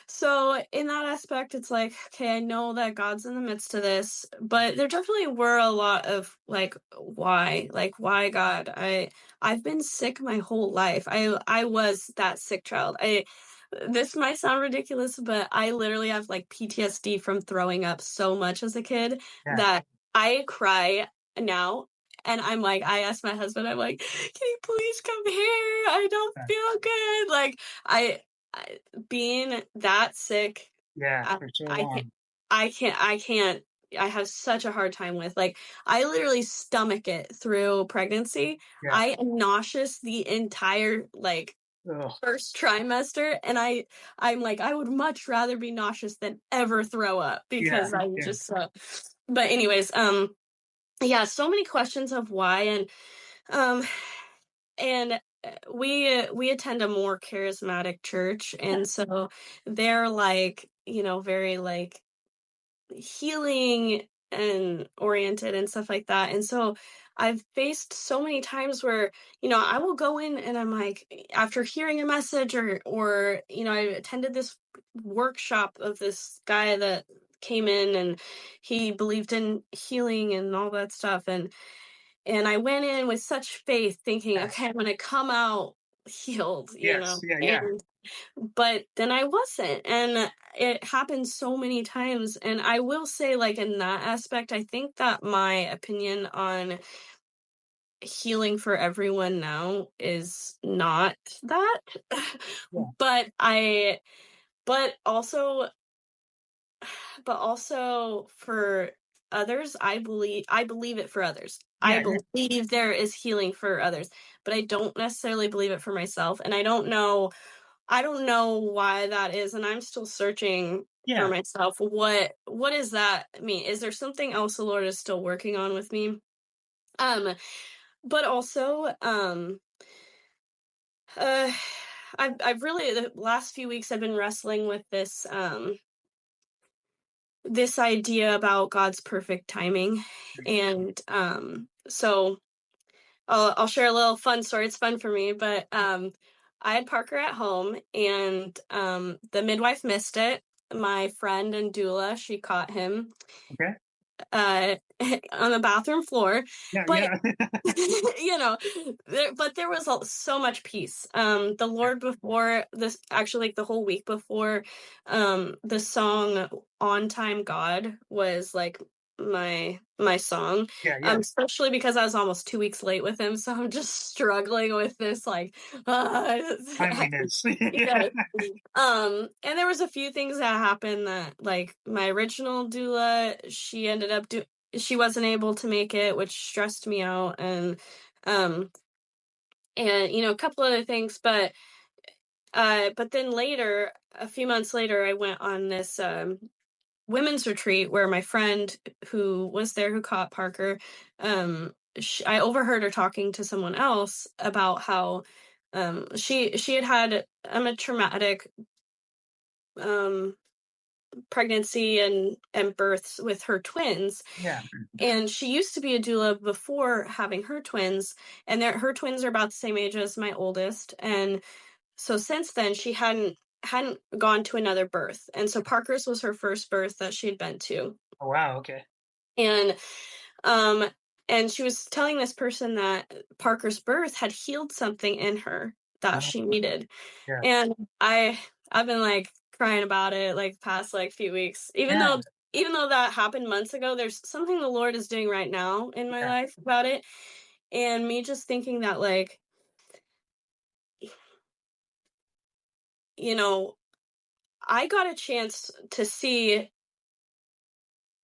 So in that aspect, it's like, okay, I know that God's in the midst of this, but there definitely were a lot of like, why God? I've been sick my whole life. I was that sick child. This might sound ridiculous, but I literally have like PTSD from throwing up so much as a kid Yeah, that I cry now. And I asked my husband, I'm like, can you please come here? I don't yeah, feel good. I, I being that sick, yeah, I, for so I can't, long. I can't, I have such a hard time with I literally stomach it through pregnancy. Yeah, I am nauseous the entire oh, first trimester, and I'm like, I would much rather be nauseous than ever throw up yeah, because I'm yeah, just so. But anyways, yeah, so many questions of why, um and we attend a more charismatic church, yeah, and so they're like, very like healing and oriented and stuff like that. And so I've faced so many times where, I will go in and I'm like, after hearing a message or I attended this workshop of this guy that came in and he believed in healing and all that stuff. And I went in with such faith thinking, yeah, okay, I'm gonna come out healed, yes, yeah, yeah, and but then I wasn't, and it happened so many times. And I will say, like, in that aspect, I think that my opinion on healing for everyone now is not that. yeah, but I but also for others, I believe it for others. I yeah, believe there is healing for others, but I don't necessarily believe it for myself, and I don't know why that is, and I'm still searching for yeah, myself. What does that mean? Is there something else the Lord is still working on with me? Um, but also, uh, I've really the last few weeks I've been wrestling with this idea about God's perfect timing, and so I'll share a little fun story. It's fun for me, but I had Parker at home, and the midwife missed it. My friend and doula, she caught him okay, uh, on the bathroom floor, yeah, but yeah, there was so much peace. The Lord before this, actually, like the whole week before, the song "On Time God" was like my song, yeah, yeah, especially because I was almost 2 weeks late with him, so I'm just struggling with this uh, timeliness. yeah. And there was a few things that happened that, like, my original doula, she wasn't able to make it, which stressed me out, um, and a couple other things, but then later, a few months later, I went on this women's retreat where my friend who was there who caught Parker, I overheard her talking to someone else about how she had had a traumatic um pregnancy and births with her twins, Yeah. and she used to be a doula before having her twins, and her twins are about the same age as my oldest, and so since then she hadn't gone to another birth, and so Parker's was her first birth that she'd been to. Oh, wow. Okay. And um and she was telling this person that Parker's birth had healed something in her that Uh, she needed. yeah. And I've been like crying about it like past like few weeks. Yeah. Even though that happened months ago, there's something the Lord is doing right now in my Yeah. life about it. And me just thinking that like, you know, I got a chance to see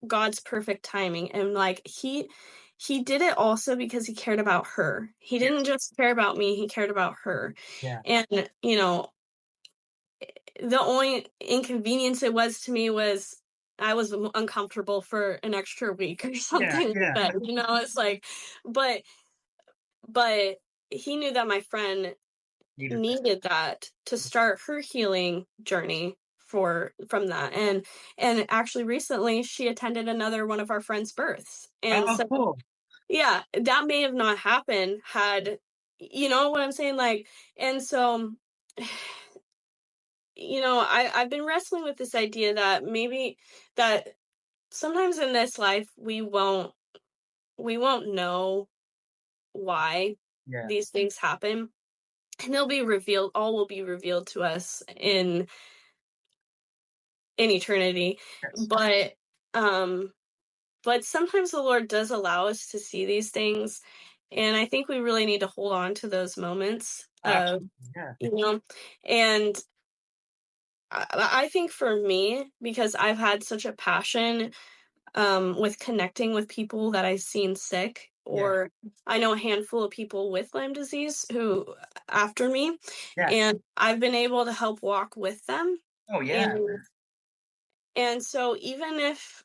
God's perfect timing, and like he did it also because he cared about her. He didn't Yes. just care about me, he cared about her. Yeah. And the only inconvenience it was to me was I was uncomfortable for an extra week or Yeah. something like Yeah. that. It's like, but but he knew that my friend Needed that. needed that to start her healing journey for from that. And actually recently she attended another one of our friends' births. And Oh, so cool. yeah, that may have not happened had you know what I'm saying? Like, and so I've been wrestling with this idea that maybe that sometimes in this life we won't know why Yeah. these things happen, and they'll be revealed all will be revealed to us in eternity. Yes. But but sometimes the Lord does allow us to see these things, and I think we really need to hold on to those moments of Absolutely. Yeah. you know and I think for me, because I've had such a passion with connecting with people that I've seen sick, Yeah. or I know a handful of people with Lyme disease who after me, Yeah. and I've been able to help walk with them. Oh, And yeah. so even if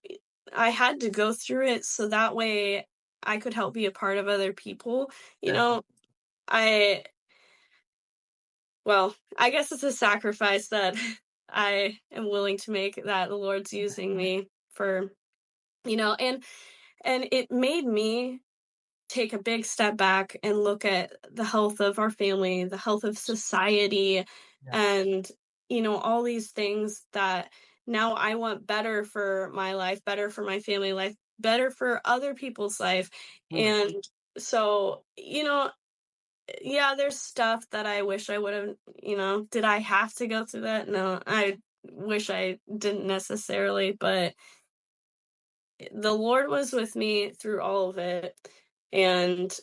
I had to go through it so that way I could help be a part of other people, you Yeah. know, I well, I guess it's a sacrifice that I am willing to make that the Lord's using me for, and it made me take a big step back and look at the health of our family, the health of society, Yeah. and all these things that now I want better for my life, better for my family life, better for other people's life. Absolutely. And so, yeah, there's stuff that I wish I would have, did I have to go through that? No, I wish I didn't necessarily, but the Lord was with me through all of it. And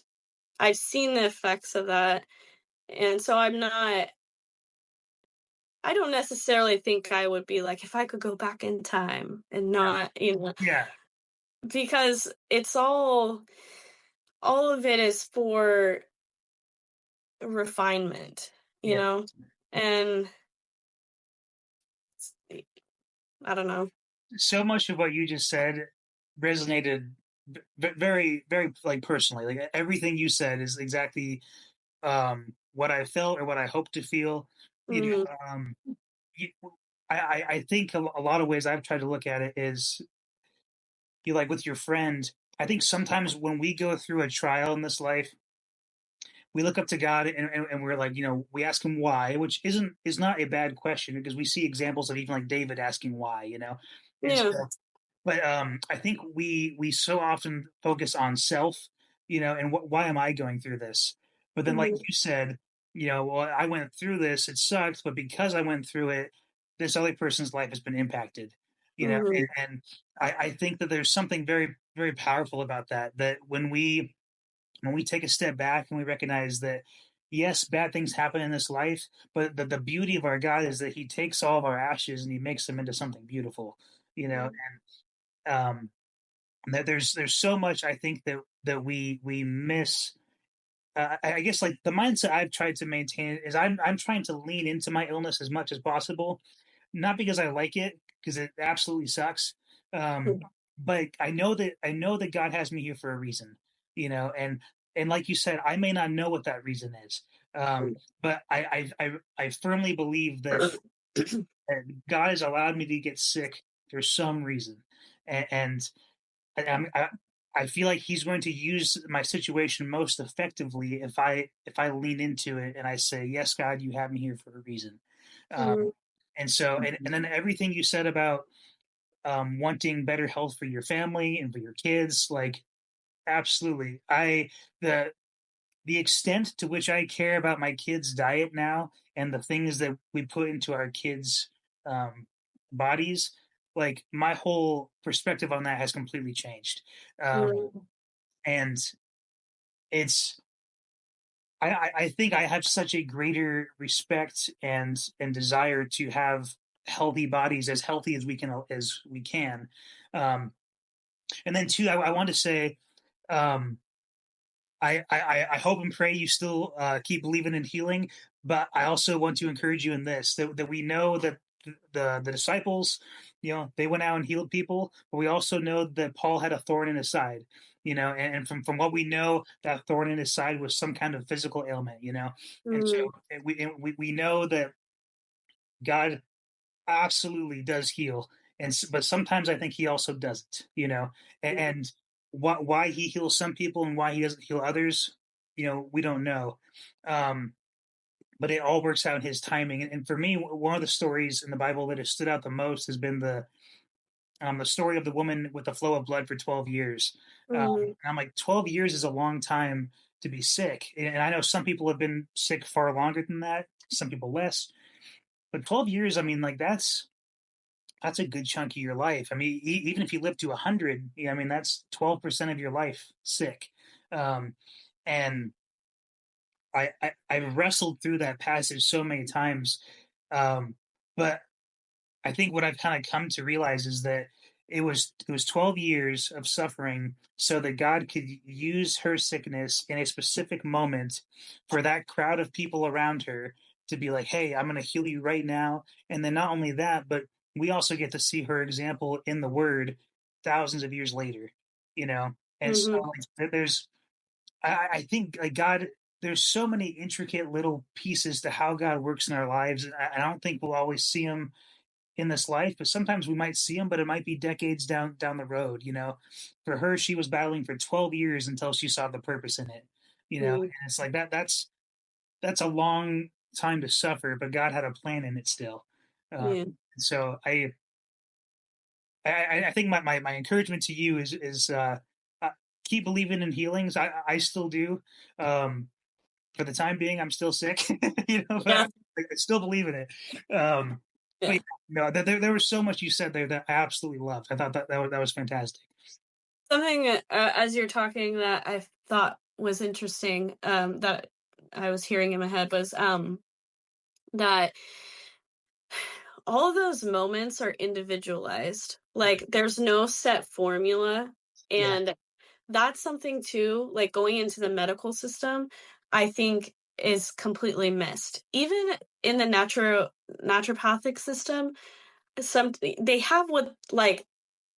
I've seen the effects of that. And so I don't necessarily think I would be like, if I could go back in time and not, Yeah. because it's all of it is for refinement, Yeah. and I don't know. So much of what you just said resonated very, very like personally. Like everything you said is exactly what I felt or what I hope to feel. You know, Mhm, you, I think a lot of ways I've tried to look at it is you like with your friend. I think sometimes when we go through a trial in this life, we look up to God and we're like, we ask him why, which is not a bad question because we see examples of even like David asking why, and yeah. so but I think we so often focus on self, and why am I going through this? But then, like Mhm, you said, well, I went through this, it sucks, but because I went through it, this other person's life has been impacted, mhm, and I think that there's something very, very powerful about that. That when we take a step back and we recognize that yes, bad things happen in this life, but the beauty of our God is that He takes all of our ashes and He makes them into something beautiful, you know, mhm, um, that there's so much I think that we miss. I guess like the mindset I've tried to maintain is I'm trying to lean into my illness as much as possible, not because I like it, because it absolutely sucks, Um, but I know that God has me here for a reason, and like you said, I may not know what that reason is. But I firmly believe that God has allowed me to get sick for some reason, and I feel like He's going to use my situation most effectively if I lean into it and I say, "Yes, God, you have me here for a reason." Mm, Um, and then everything you said about wanting better health for your family and for your kids, like absolutely. The extent to which I care about my kids' diet now and the things that we put into our kids' um, bodies, like my whole perspective on that has completely changed. mm, And it's I think I have such a greater respect and desire to have healthy bodies, as healthy as we can. Um, and then two, I want to say, um, I hope and pray you still keep believing in healing, but I also want to encourage you in this, that we know that the disciples, they went out and healed people, but we also know that Paul had a thorn in his side, and from what we know, that thorn in his side was some kind of physical ailment, and so mm, we know that God absolutely does heal, but sometimes I think He also doesn't, and why He heals some people and why He doesn't heal others, we don't know. Um, but it all works out in His timing. And for me, one of the stories in the Bible that has stood out the most has been the story of the woman with the flow of blood for 12 years. mm, And I'm like, 12 years is a long time to be sick. And I know some people have been sick far longer than that, some people less. But 12 years, I mean, like that's a good chunk of your life. I mean, even if you live to 100, I mean, that's 12% of your life sick. Um, and I've wrestled through that passage so many times. But I think what I've kind of come to realize is that it was 12 years of suffering so that God could use her sickness in a specific moment for that crowd of people around her to be like, "Hey, I'm going to heal you right now." And then not only that, but we also get to see her example in the Word thousands of years later, you know. And so mhm, like, I think like God, there's so many intricate little pieces to how God works in our lives. And I don't think we'll always see them in this life, but sometimes we might see them, but it might be decades down the road. For her, she was battling for 12 years until she saw the purpose in it. And mm, it's like that's a long time to suffer, but God had a plan in it still. Um, yeah. so I think my encouragement to you is uh, keep believing in healings. I still do. For the time being, I'm still sick, but Yeah, I still believe in it. But yeah. yeah, no, there was so much you said there that I absolutely loved. I thought that was fantastic. Something, as you're talking that I thought was interesting, that I was hearing in my head was, that all of those moments are individualized. Like, there's no set formula, Yeah, and that's something too, like, going into the medical system, I think is completely missed. Even in the naturopathic system, some they have what, like,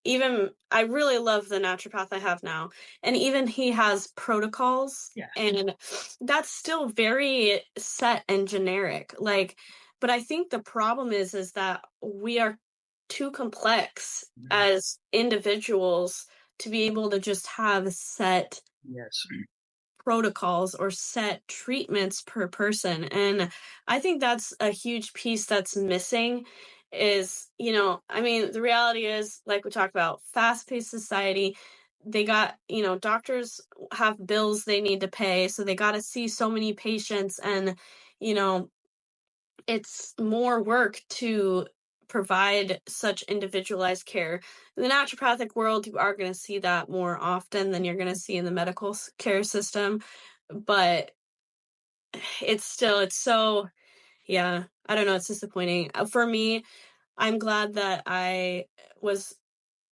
even I really love the naturopath I have now, and even he has protocols, yeah, and that's still very set and generic, like, but I think the problem is that we are too complex mhm, as individuals to be able to just have set yes, protocols or set treatments per person, and I think that's a huge piece that's missing. Is, I mean, the reality is, like we talked about, fast-paced society, they got, doctors have bills they need to pay, so they got to see so many patients, and you know it's more work to provide such individualized care. In the naturopathic world, you are going to see that more often than you're going to see in the medical care system. But it's so, yeah, I don't know, it's disappointing. For me, I'm glad that I was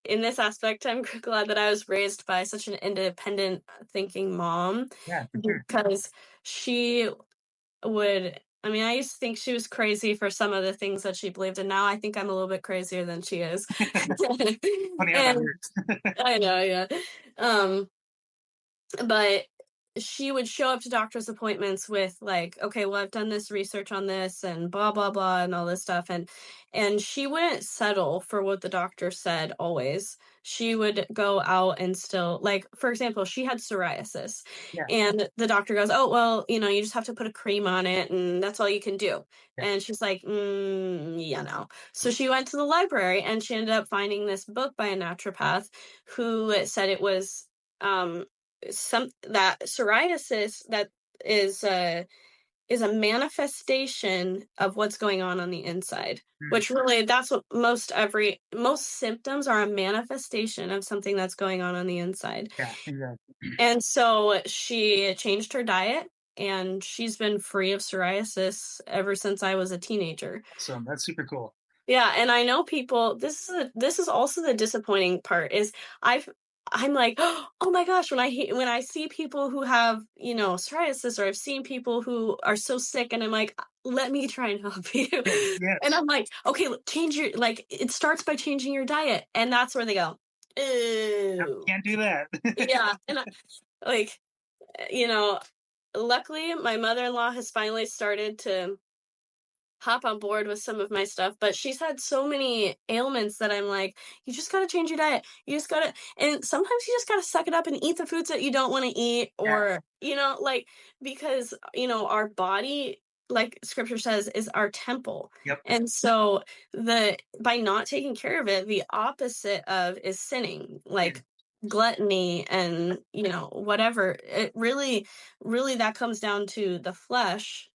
in this aspect. I'm glad that I was raised by such an independent thinking mom, yeah, for sure. because she would I mean, I used to think she was crazy for some of the things that she believed, and now I think I'm a little bit crazier than she is. Funny how that And works. I know, yeah. Um, but she would show up to doctor's appointments with like, okay, well, I've done this research on this and blah blah blah and all this stuff, and she wouldn't settle for what the doctor said always. She would go out and still, like, for example, she had psoriasis, Yeah, and the doctor goes, oh well, you just have to put a cream on it and that's all you can do. yeah, And she's like, yeah, no. So she went to the library and she ended up finding this book by a naturopath who said it was um some that psoriasis that is a is a manifestation of what's going on the inside, mm, which really, that's what most symptoms are, a manifestation of something that's going on the inside. yeah, exactly. And so she changed her diet, and she's been free of psoriasis ever since I was a teenager. So that's super cool. Yeah, and I know people, this is also the disappointing part is I've I'm like, "Oh my gosh," when I see people who have, psoriasis, or I've seen people who are so sick, and I'm like, "Let me try and help you." Yeah, And yes. I'm like, "Okay, change your, like, it starts by changing your diet." And that's where they go, Yep, "Ew." can't do that. Yeah, and like, you know, luckily my mother-in-law has finally started to hop on board with some of my stuff, but she's had so many ailments that I'm like, you just gotta change your diet. You just gotta, and sometimes you just gotta suck it up and eat the foods that you don't want to eat, Yeah, or, like, because, our body, like scripture says, is our temple. yep, And so by not taking care of it, the opposite of is sinning, yeah, like gluttony and, whatever. It really, really, that comes down to the flesh.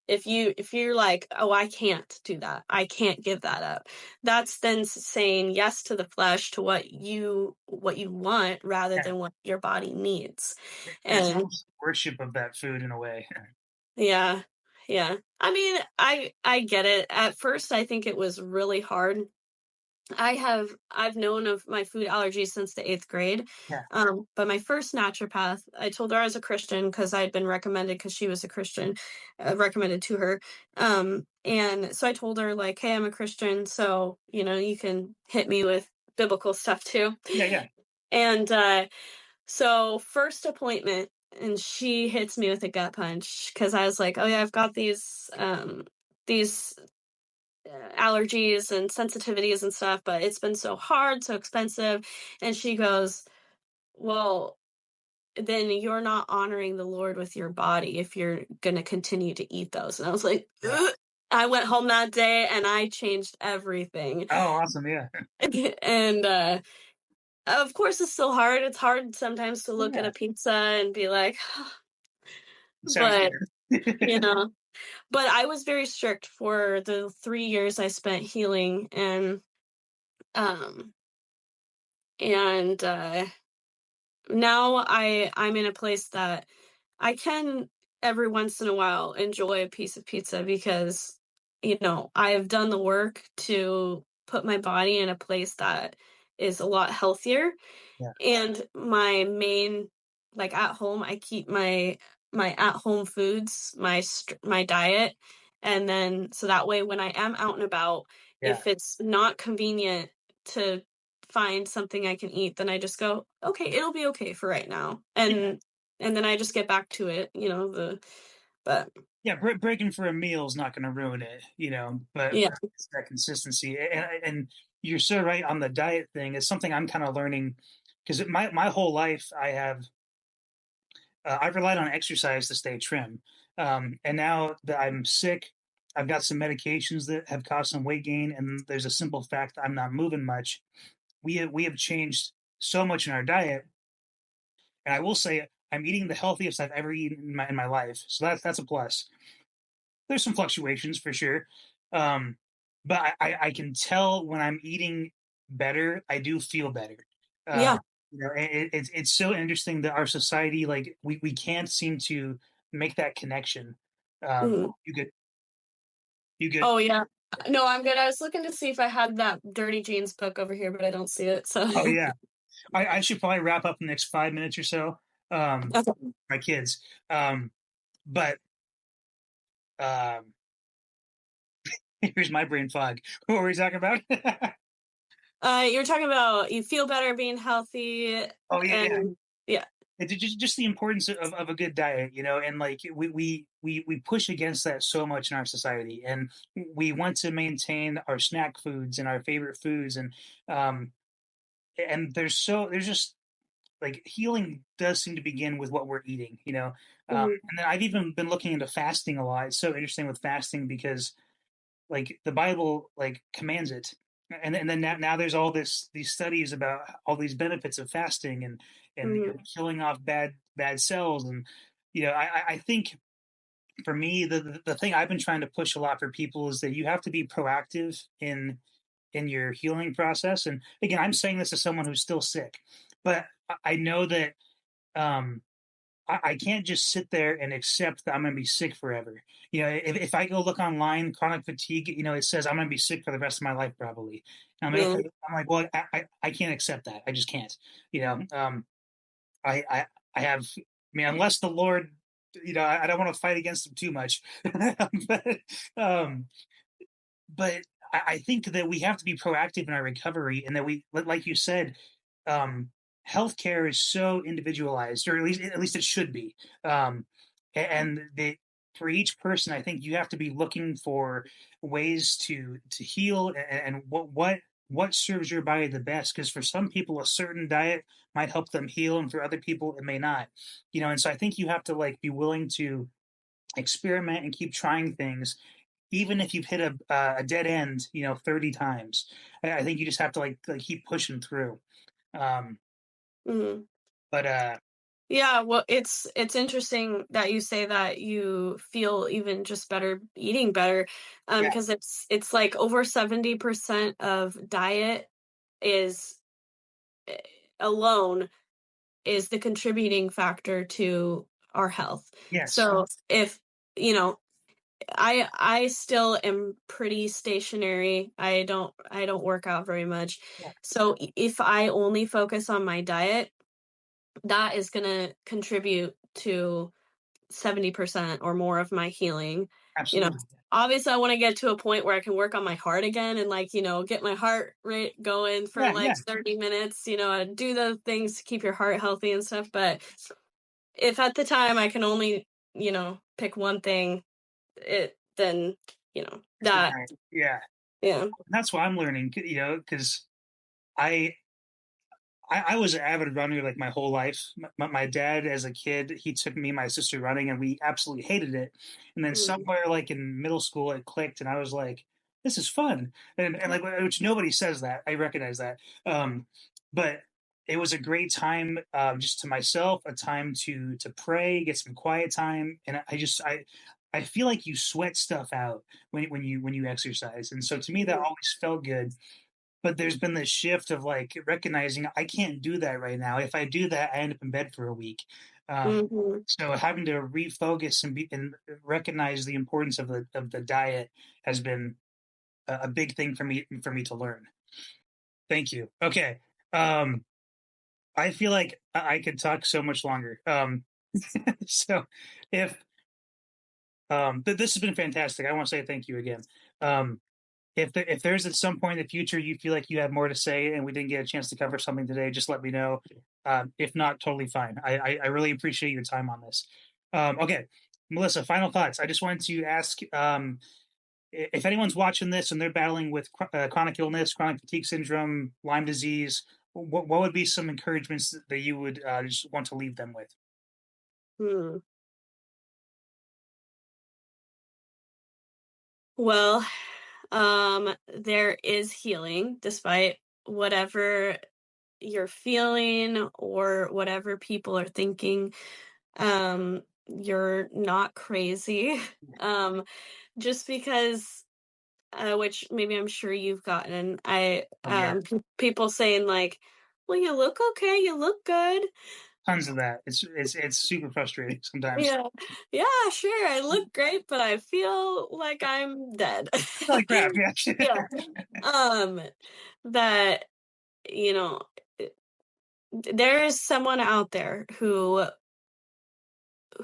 If you're like, oh, I can't do that, I can't give that up, that's then saying yes to the flesh, to what you want rather yeah. than what your body needs. It's And almost worship of that food in a way. yeah, yeah, I mean, I get it. At first I think it was really hard. I've known of my food allergies since the 8th grade. Yeah, But my first naturopath, I told her I was a Christian because I'd been recommended, because she was a Christian, recommended to her. And so I told her, like, hey, I'm a Christian, so you can hit me with biblical stuff too. yeah, yeah. And so first appointment, and she hits me with a gut punch because I was like, oh yeah, I've got these allergies and sensitivities and stuff, but it's been so hard, so expensive. And she goes, well, then you're not honoring the Lord with your body if you're going to continue to eat those. And I was like, Yeah. ugh. I went home that day and I changed everything. Oh, awesome. Yeah. And of course, it's still hard. It's hard sometimes to look at Yeah. a pizza and be like, Sounds but, you good. know, but I was very strict for the 3 years I spent healing. Um, and now I'm in a place that I can every once in a while enjoy a piece of pizza, because I've done the work to put my body in a place that is a lot healthier. Yeah. And my main, like, at home, I keep my at home foods, my diet, and then so that way when I am out and about, Yeah. if it's not convenient to find something I can eat, then I just go, okay, it'll be okay for right now, Yeah. and then I just get back to it. But Yeah. Breaking for a meal is not going to ruin it, but yeah, it's that consistency. And you're so right on the diet thing. It's something I'm kind of learning because my whole life I've relied on exercise to stay trim. And now that I'm sick, I've got some medications that have caused some weight gain, and there's a simple fact that I'm not moving much. We have changed so much in our diet, and I will say I'm eating the healthiest I've ever eaten in my life. So that's a plus. There's some fluctuations for sure, um, but I can tell when I'm eating better, I do feel better. Uh, yeah, it's so interesting that our society, like, we can't seem to make that connection. mhm. You get you get Oh yeah. No, I'm good. I was looking to see if I had that Dirty Jeans book over here, but I don't see it. So oh yeah. I should probably wrap up in the next 5 minutes or so. Um, okay. my kids, but um, here's my brain fog. What were we talking about? You're talking about you feel better being healthy, Oh yeah, yeah. and yeah. Just the importance of a good diet, you know, and like we push against that so much in our society, and we want to maintain our snack foods and our favorite foods, um and there's just like healing does seem to begin with what we're eating, you know. Mhm, And then I've even been looking into fasting a lot. It's so interesting with fasting because like the Bible like commands it, and then now there's all these studies about all these benefits of fasting and you know, mhm, killing off bad cells, and you know I think for me the thing I've been trying to push a lot for people is that you have to be proactive in your healing process. And again, I'm saying this as someone who's still sick, but I know that um I can't just sit there and accept that I'm going to be sick forever. You know, if I go look online, chronic fatigue, you know, it says I'm going to be sick for the rest of my life probably. And I'm like, yeah, okay, I'm like, well, I can't accept that. I just can't. You know, I, I, I have, I mean, unless the Lord, you know, I don't want to fight against him too much. but, um, but I think that we have to be proactive in our recovery, and that we, like you said, um, healthcare is so individualized, or at least it should be. And the for each person, I think you have to be looking for ways to heal, and what serves your body the best. Because for some people, a certain diet might help them heal, and for other people, it may not. You know, and so I think you have to like be willing to experiment and keep trying things even if you've hit a dead end, you know, 30 times. I think you just have to like keep pushing through. Um, mhm. but Yeah, well, it's interesting that you say that you feel even just better eating better, yeah, because it's like over 70% of diet is eh, alone is the contributing factor to our health. yes, So if you know, I still am pretty stationary. I don't work out very much. yeah, So if I only focus on my diet, that is going to contribute to 70% or more of my healing. You know, absolutely, obviously I want to get to a point where I can work on my heart again and like, get my heart rate going for yeah, like yeah, 30 minutes, and do the things to keep your heart healthy and stuff. But if at the time I can only, pick one thing, then, it's the that, diet, yeah. yeah. That's what I'm learning, you know, because I I was an avid runner like my whole life. My dad, as a kid, he took me and my sister running, and we absolutely hated it. And then Mm, somewhere like in middle school, it clicked, and I was like, "This is fun," and like which nobody says that. I recognize that, but it was a great time just to myself, a time to pray, get some quiet time, and I feel like you sweat stuff out when you exercise, and so to me that mhm, always felt good. But there's been this shift of like recognizing I can't do that right now. If I do that, I end up in bed for a week. mhm, So having to refocus and recognize the importance of the diet has been a big thing for me to learn. Thank you. Okay. Um, I feel like I could talk so much longer. So if this has been fantastic. I want to say thank you again. Um, if there's at some point in the future you feel like you have more to say and we didn't get a chance to cover something today, just let me know. If not, totally fine. I really appreciate your time on this. Okay, Melissa, final thoughts. I just wanted to ask if anyone's watching this and they're battling with chronic illness, chronic fatigue syndrome, Lyme disease, what would be some encouragements that you would just want to leave them with? hmm. Well, there is healing despite whatever you're feeling or whatever people are thinking. You're not crazy. Um, just because, which maybe I'm sure you've gotten, Oh yeah, people saying like, "Well, you look okay. You look good." tons of that. It's super frustrating sometimes. Yeah, yeah, sure. I look great, but I feel like I'm dead. Like crap. Yeah. Yeah. Um, that you know, there is someone out there who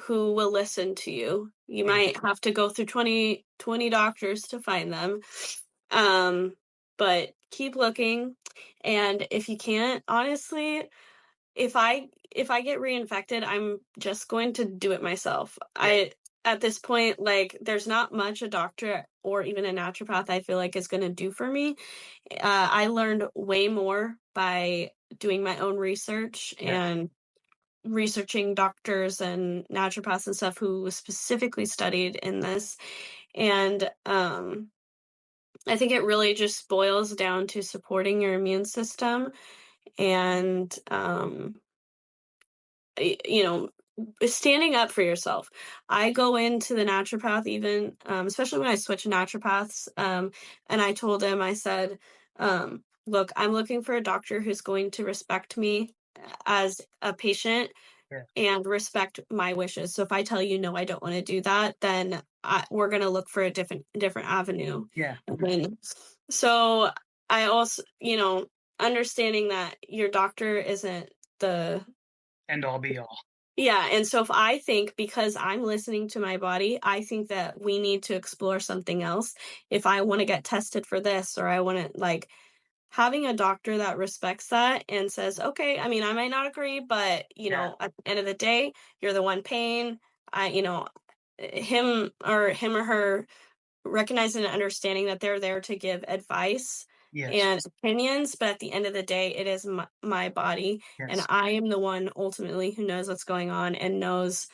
who will listen to you. You Yeah, might have to go through 20 doctors to find them. Um, but keep looking. And if you can't, honestly, if I get reinfected, I'm just going to do it myself. yeah, I At this point, like, there's not much a doctor or even a naturopath I feel like is going to do for me. I learned way more by doing my own research yeah, and researching doctors and naturopaths and stuff who specifically studied in this. And I think it really just boils down to supporting your immune system and you know, standing up for yourself. I go into the naturopath even, especially when I switch naturopaths, and I told him, I said, look, I'm looking for a doctor who's going to respect me as a patient yeah, and respect my wishes. So if I tell you no, I don't want to do that, then we're going to look for a different avenue. yeah. And then, so I also, understanding that your doctor isn't the End all be all. yeah, and so if I think because I'm listening to my body, I think that we need to explore something else. If I want to get tested for this, or I want to like having a doctor that respects that and says, okay, I mean, I might not agree, but Yeah, at the end of the day, you're the one paying. Him or her recognizing and understanding that they're there to give advice yes, and opinions, but at the end of the day, it is my body, and yes, I am the one ultimately who knows what's going on and knows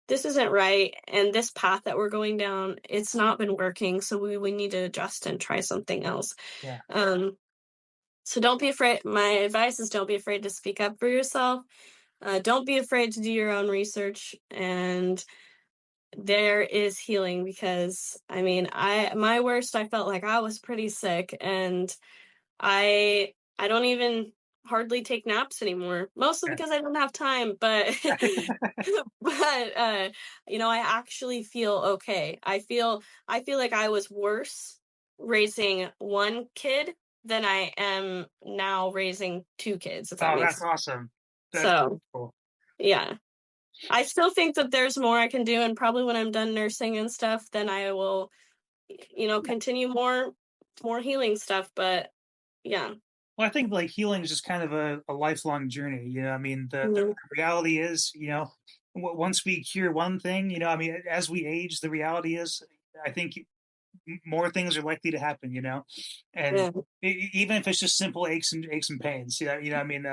this isn't right, and this path that we're going down, it's not been working, so we need to adjust and try something else. yeah. Um, so don't be afraid. My advice is don't be afraid to speak up for yourself. Don't be afraid to do your own research, and there is healing because I mean, my worst, I felt like I was pretty sick, and I don't even hardly take naps anymore, mostly Yeah. because I don't have time, but but I actually feel okay. I feel like I was worse raising one kid than I am now raising two kids, if that Oh, makes that's sense. awesome. That's So cool. yeah. I still think that there's more I can do, and probably when I'm done nursing and stuff, then I will, continue more healing stuff. But yeah. Well, I think like healing is just kind of a lifelong journey. I mean, the Mhm. reality is, once we cure one thing, I mean, as we age, the reality is, I think more things are likely to happen. And Yeah. even if it's just simple aches and pains, I mean,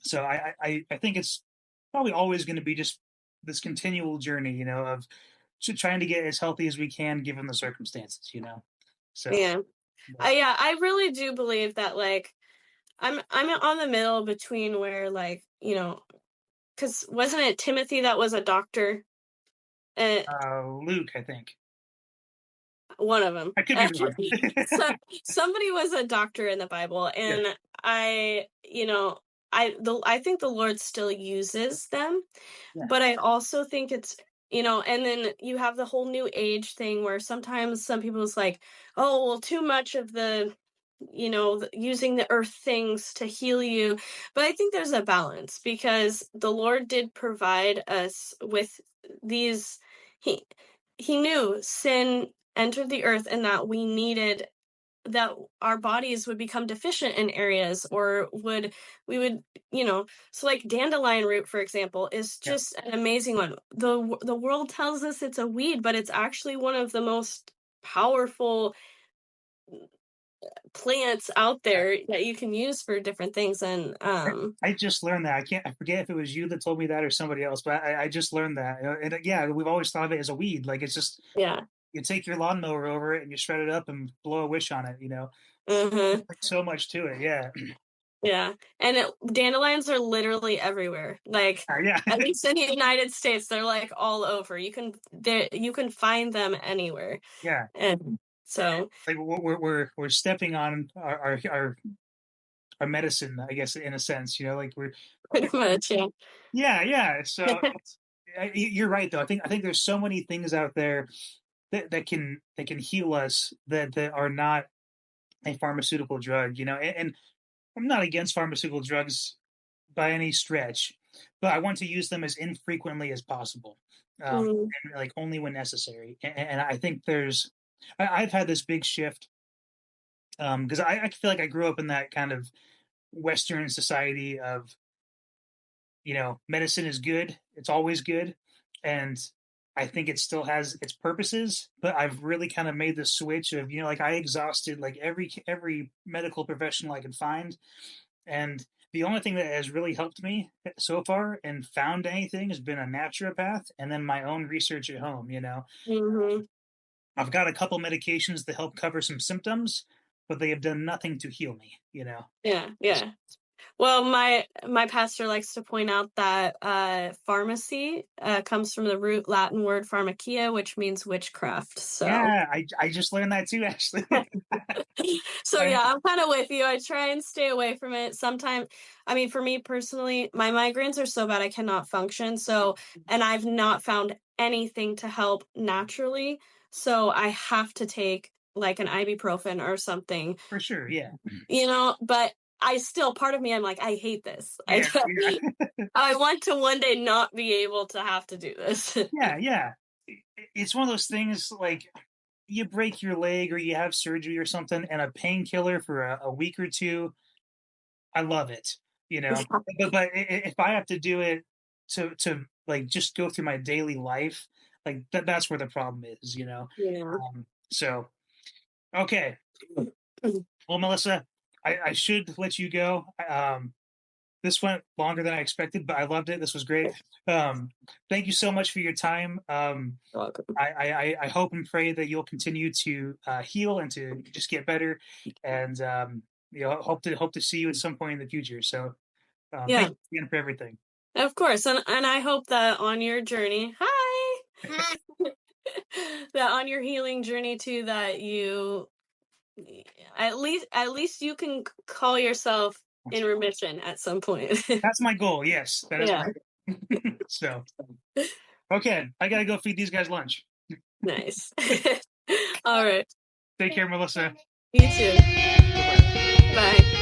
so I think it's probably always going to be just this continual journey, of trying to get as healthy as we can given the circumstances. So, Yeah. but, I really do believe that, like, I'm on the middle between where, like, because wasn't it Timothy that was a doctor? Uh, Luke, I think One of them. I could be wrong. So somebody was a doctor in the Bible, Yeah, and I think the Lord still uses them, yeah, but I also think and then you have the whole new age thing where sometimes some people's like, oh, well, too much of using the earth things to heal you. But I think there's a balance because the Lord did provide us with these. He he knew sin entered the earth and that that our bodies would become deficient in areas or we would so like dandelion root for example is yeah. just an amazing one. The world tells us it's a weed, but it's actually one of the most powerful plants out there that you can use for different things. And I just learned that. I forget if it was you that told me that or somebody else, but I just learned that. And yeah, we've always thought of it as a weed. Like it's just yeah. you take your lawnmower over it and you shred it up and blow a wish on it. Hmm. Like so much to it. Yeah, Yeah, and dandelions are literally everywhere. Like, yeah, at least in the United States, they're like all over. You can find them anywhere, yeah. and so Like we're stepping on our medicine, I guess, in a sense. Like we're pretty much, yeah. yeah, yeah. So you're right though. I think there's so many things out there that can heal us that are not a pharmaceutical drug. And I'm not against pharmaceutical drugs by any stretch, but I want to use them as infrequently as possible, Mm, and like only when necessary. And I think I've had this big shift because I feel like I grew up in that kind of Western society of, medicine is good, it's always good, and I think it still has its purposes. But I've really kind of made the switch of, like I exhausted like every medical professional I could find, and the only thing that has really helped me so far and found anything has been a naturopath and then my own research at home. mhm. I've got a couple medications that help cover some symptoms, but they have done nothing to heal me. Yeah, yeah. Well, my pastor likes to point out that pharmacy comes from the root Latin word pharmakia, which means witchcraft. So, Yeah, I just learned that too, actually. so I, yeah, I'm kind of with you. I try and stay away from it. Sometimes, I mean, for me personally, my migraines are so bad I cannot function. So, and I've not found anything to help naturally. So I have to take like an ibuprofen or something, for sure, yeah. but I still, part of me, I'm like, I hate this. Yeah, yeah. I want to one day not be able to have to do this. Yeah, yeah. It's one of those things like you break your leg or you have surgery or something, and a painkiller for a week or two. I love it, you know. But if I have to do it to like just go through my daily life, like that's where the problem is. Yeah. So okay, well, Melissa, I should let you go. This went longer than I expected, but I loved it. This was great. Thank you so much for your time. Welcome. I hope and pray that you'll continue to heal and to just get better, and hope to see you at some point in the future. So thank Yeah, you again for everything. of course. And I hope that on your journey, hi, that on your healing journey too, that you at least you can call yourself in remission at some point. That's my goal. Yes, that is my Yeah. goal. So okay, I gotta go feed these guys lunch. Nice. All right. Take care, Melissa. You too. Bye bye. Bye.